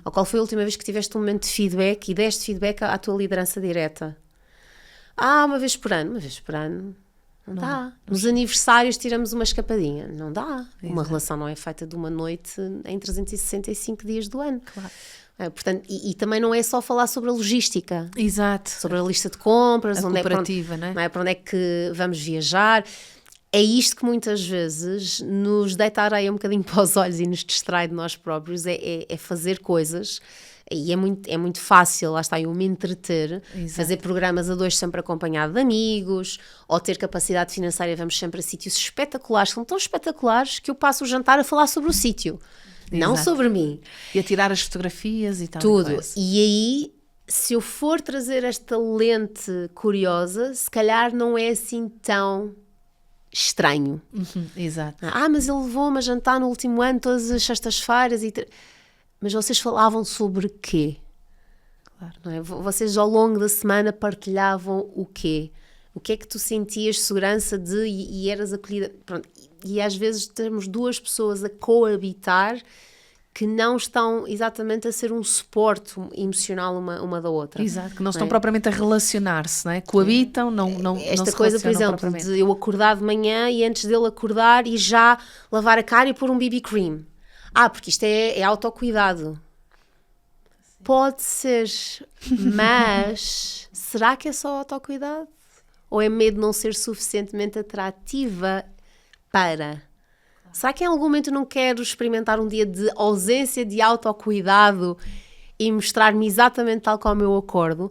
Ou qual foi a última vez que tiveste um momento de feedback e deste feedback à tua liderança direta? Uma vez por ano. Uma vez por ano não dá. Nos aniversários tiramos uma escapadinha. Não dá. Uma relação não é feita de uma noite em 365 dias do ano. Claro. Portanto, e também não é só falar sobre a logística. Exato. Sobre a lista de compras, a onde cooperativa, não é? Para onde é que vamos viajar. é isto que muitas vezes nos deita areia um bocadinho para os olhos e nos distrai de nós próprios, é fazer coisas. E é muito fácil, lá está, eu me entreter, fazer programas a dois sempre acompanhado de amigos, ou ter capacidade financeira, vamos sempre a sítios espetaculares, são tão espetaculares que eu passo o jantar a falar sobre o sítio, não sobre mim. E a tirar as fotografias e tal. Tudo. E aí, se eu for trazer esta lente curiosa, se calhar não é assim tão estranho. Exato. Mas ele levou-me a jantar no último ano, todas as sextas-feiras e... Mas vocês falavam sobre quê? Claro. Não é? Vocês ao longo da semana partilhavam o quê? O que é que tu sentias segurança de e eras acolhida? Pronto. E às vezes temos duas pessoas a coabitar que não estão exatamente a ser um suporte emocional uma da outra. Exato, que não estão propriamente a relacionar-se, não é? Coabitam, não Esta não se coisa, por exemplo, de eu acordar de manhã e antes dele acordar e já lavar a cara e pôr um BB cream. Porque isto é autocuidado. Pode ser, mas será que é só autocuidado? Ou é medo de não ser suficientemente atrativa para? Será que em algum momento não quero experimentar um dia de ausência de autocuidado e mostrar-me exatamente tal como eu acordo?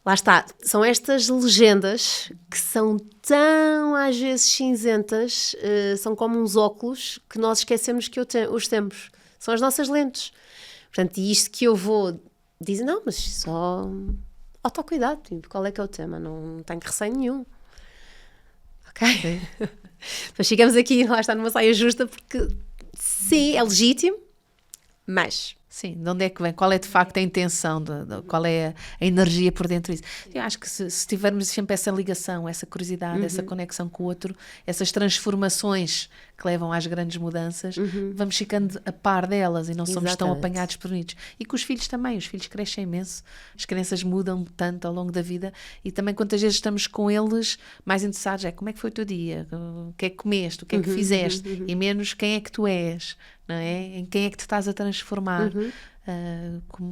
Lá está, são estas legendas que são tão às vezes cinzentas, são como uns óculos que nós esquecemos que os temos. São as nossas lentes. Portanto, e isto que eu vou dizer, não, mas só autocuidado, qual é que é o tema? Não tenho receio nenhum. Ok? Depois chegamos aqui, lá está, numa saia justa, porque sim, é legítimo, mas... Sim, de onde é que vem? Qual é de facto a intenção? Qual é a energia por dentro disso? Eu acho que se tivermos sempre essa ligação, essa curiosidade, essa conexão com o outro, essas transformações que levam às grandes mudanças, vamos ficando a par delas e não somos tão apanhados por nidos. E com os filhos também, os filhos crescem imenso, as crianças mudam tanto ao longo da vida e também quantas vezes estamos com eles mais interessados, como é que foi o teu dia? O que é que comeste? O que é que fizeste? E menos quem é que tu és? Não é? Em quem é que te estás a transformar?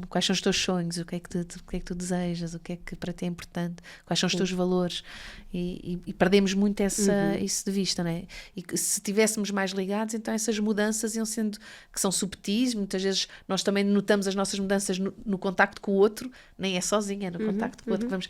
Quais são os teus sonhos? O que é que tu desejas? O que é que para ti é importante? Quais são os teus valores? E perdemos muito isso de vista, não é? E se estivéssemos mais ligados, então essas mudanças iam sendo, que são subtis, muitas vezes nós também notamos as nossas mudanças no contacto com o outro, nem é sozinha, é no contacto com o outro que vamos,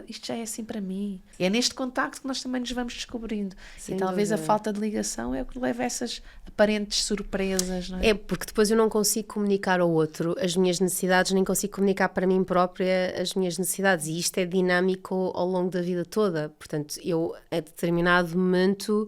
isto já é assim para mim. E é neste contacto que nós também nos vamos descobrindo. Sem e talvez dúvida. a falta de ligação é o que leva a essas aparentes surpresas, não é? É porque depois eu não consigo comunicar ao outro as minhas necessidades, nem consigo comunicar para mim própria as minhas necessidades, e isto é dinâmico ao longo da vida toda. Portanto, eu a determinado momento,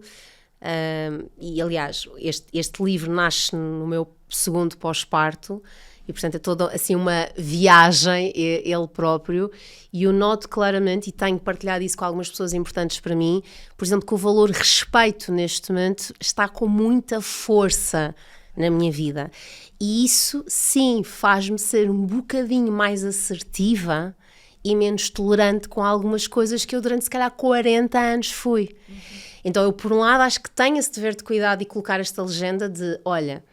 e aliás, este livro nasce no meu segundo pós-parto, e portanto é toda assim uma viagem, ele próprio, e eu noto claramente, e tenho partilhado isso com algumas pessoas importantes para mim, por exemplo, que o valor respeito neste momento está com muita força na minha vida. E isso, sim, faz-me ser um bocadinho mais assertiva e menos tolerante com algumas coisas que eu durante, se calhar, 40 anos fui. Então, eu, por um lado, acho que tenho esse dever de cuidado e colocar esta legenda de, olha,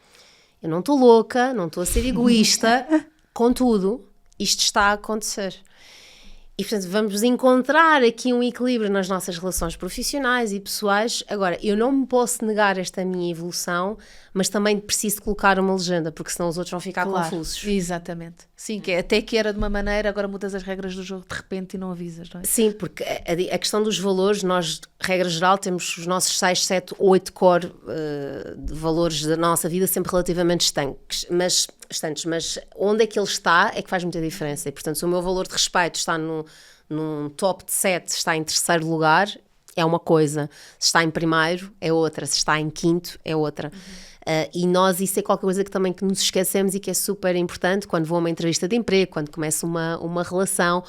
eu não estou louca, não estou a ser egoísta, contudo, isto está a acontecer. E, portanto, vamos encontrar aqui um equilíbrio nas nossas relações profissionais e pessoais. Agora, eu não me posso negar esta minha evolução, mas também preciso colocar uma legenda, porque senão os outros vão ficar confusos. Exatamente. Sim, que até que era de uma maneira, agora mudas as regras do jogo de repente e não avisas, não é? Sim, porque a questão dos valores, nós, regra geral, temos os nossos 6, 7, 8 core de valores da nossa vida sempre relativamente estanques, mas onde é que ele está é que faz muita diferença. E, portanto, se o meu valor de respeito está num top de 7, está em terceiro lugar, é uma coisa. Se está em primeiro, é outra. Se está em quinto, é outra. E nós, isso é qualquer coisa que nos esquecemos e que é super importante quando vou a uma entrevista de emprego, quando começo uma relação.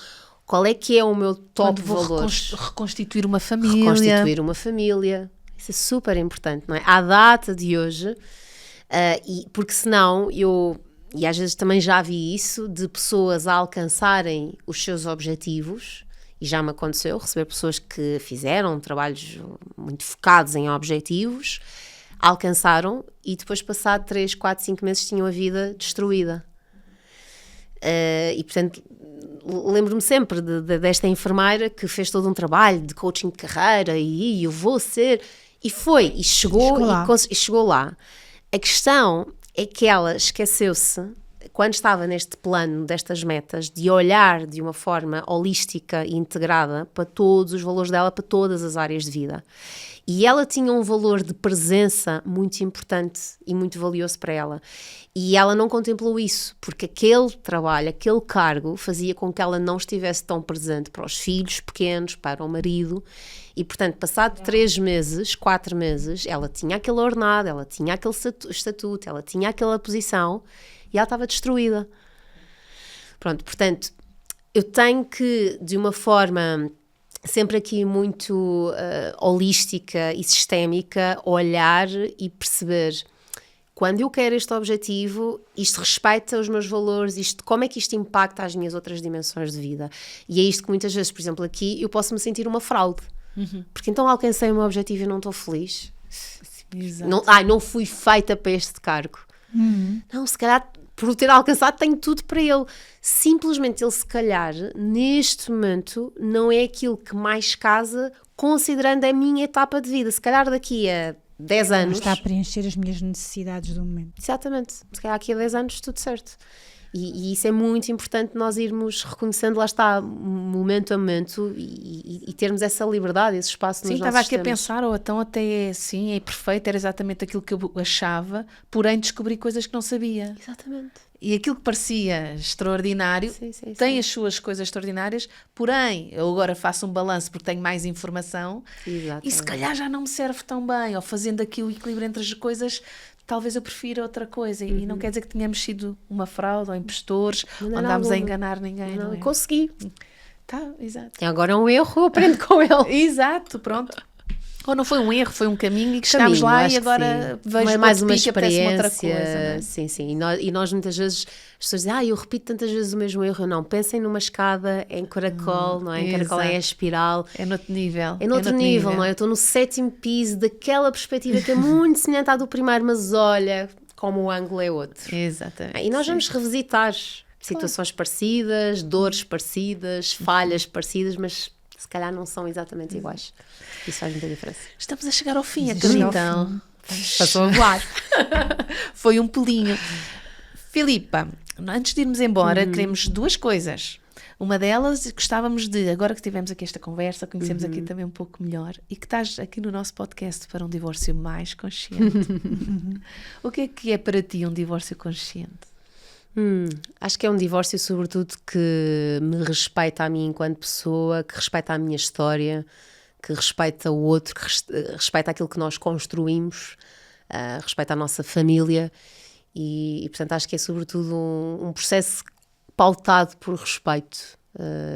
Qual é que é o meu top valores? Reconstituir uma família. Reconstituir uma família. Isso é super importante, não é? À data de hoje, porque senão e às vezes também já vi isso, de pessoas a alcançarem os seus objetivos, e já me aconteceu receber pessoas que fizeram trabalhos muito focados em objetivos, alcançaram e depois passado 3, 4, 5 meses tinham a vida destruída. E portanto lembro-me sempre desta enfermeira que fez todo um trabalho de coaching de carreira e eu vou ser, e foi, e chegou lá. A questão é que ela esqueceu-se, quando estava neste plano destas metas, de olhar de uma forma holística e integrada para todos os valores dela, para todas as áreas de vida. E ela tinha um valor de presença muito importante e muito valioso para ela. E ela não contemplou isso, porque aquele trabalho, aquele cargo, fazia com que ela não estivesse tão presente para os filhos pequenos, para o marido. E, portanto, passado 3 meses, 4 meses, ela tinha aquele ordenado, ela tinha aquele estatuto, ela tinha aquela posição e ela estava destruída. Pronto, portanto, eu tenho que, de uma forma sempre aqui muito holística e sistémica, olhar e perceber, quando eu quero este objetivo, isto respeita os meus valores, como é que isto impacta as minhas outras dimensões de vida. E é isto que muitas vezes, por exemplo, aqui, eu posso me sentir uma fraude. Porque então alcancei o meu objetivo e não estou feliz. Exato. Não fui feita para este cargo. Não, se calhar por ter alcançado tenho tudo para ele. Simplesmente ele, se calhar, neste momento, não é aquilo que mais casa, considerando a minha etapa de vida. Se calhar daqui a 10 anos... Está a preencher as minhas necessidades do momento. Exatamente. Se calhar daqui a 10 anos tudo certo. E isso é muito importante, nós irmos reconhecendo, lá está, momento a momento, e termos essa liberdade, esse espaço nos nossos sistemas. Sim, estava aqui a pensar, ou então até é assim, é perfeito, era exatamente aquilo que eu achava, porém descobri coisas que não sabia. Exatamente. E aquilo que parecia extraordinário tem as suas coisas extraordinárias, porém eu agora faço um balanço porque tenho mais informação. Exatamente. E se calhar já não me serve tão bem, ou fazendo aqui o equilíbrio entre as coisas, talvez eu prefira outra coisa. E não quer dizer que tenhamos sido uma fraude ou impostores, ou andámos a enganar ninguém. Não é? Consegui. Tá, exato. E agora é um erro, eu aprendo com ele. Exato, pronto. Ou não foi um erro, foi um caminho e que chegámos lá e agora vejo mais uma experiência. outra coisa, sim. E nós muitas vezes, as pessoas dizem, eu repito tantas vezes o mesmo erro. Não, pensem numa escada em caracol, não é? Em caracol é a espiral. É noutro nível. É noutro nível, não é? Eu estou no 7º piso daquela perspectiva que é muito semelhante à do primeiro, mas olha como o ângulo é outro. Exatamente. E nós vamos revisitar situações parecidas, dores parecidas, falhas parecidas, mas se calhar não são exatamente iguais. Isso faz muita diferença. Estamos a chegar ao fim, acreditam? Passou a voar. Foi um pulinho. Filipa, antes de irmos embora, queremos 2 coisas. Uma delas, gostávamos de, agora que tivemos aqui esta conversa, conhecemos aqui também um pouco melhor, e que estás aqui no nosso podcast para um divórcio mais consciente. O que é para ti um divórcio consciente? Acho que é um divórcio, sobretudo, que me respeita a mim enquanto pessoa, que respeita a minha história, que respeita o outro, que respeita aquilo que nós construímos, respeita a nossa família e portanto, acho que é sobretudo um processo pautado por respeito,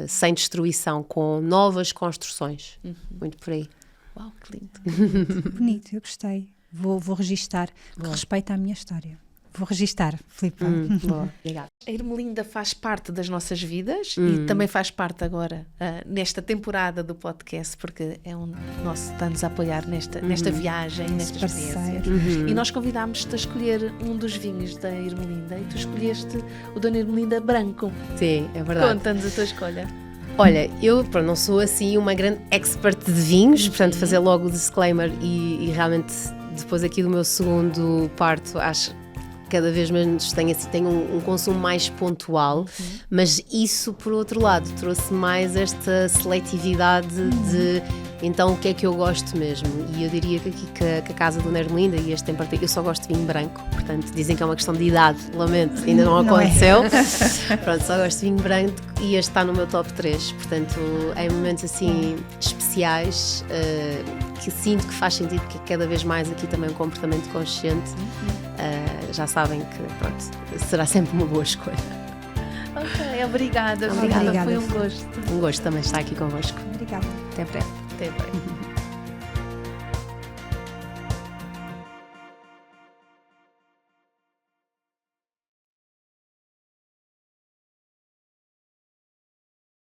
sem destruição, com novas construções. Muito por aí. Uau, que lindo. Bonito, eu gostei. Vou registar, que respeita a minha história. Vou registar, Filipa. Boa, obrigada. A Ermelinda faz parte das nossas vidas e também faz parte agora nesta temporada do podcast, porque é nosso está-nos a apoiar nesta viagem, nesta experiência. E nós convidámos-te a escolher um dos vinhos da Ermelinda e tu escolheste o Dona Ermelinda branco. Sim, é verdade. Conta-nos a tua escolha. Olha, eu não sou assim uma grande expert de vinhos, portanto fazer logo o disclaimer e realmente depois aqui do meu segundo parto acho cada vez menos tenho um consumo mais pontual, mas isso, por outro lado, trouxe mais esta seletividade de então o que é que eu gosto mesmo. E eu diria que aqui que a casa do Ermelinda, e este em particular, eu só gosto de vinho branco, portanto dizem que é uma questão de idade, lamento, ainda não aconteceu. Pronto, só gosto de vinho branco e este está no meu top 3, portanto em momentos assim especiais que sinto que faz sentido, que é cada vez mais aqui também um comportamento consciente. Já sabem que pronto, será sempre uma boa escolha. Ok, obrigada. Obrigada. Foi um gosto. Um gosto também estar aqui convosco. Obrigada. Até breve. Até breve.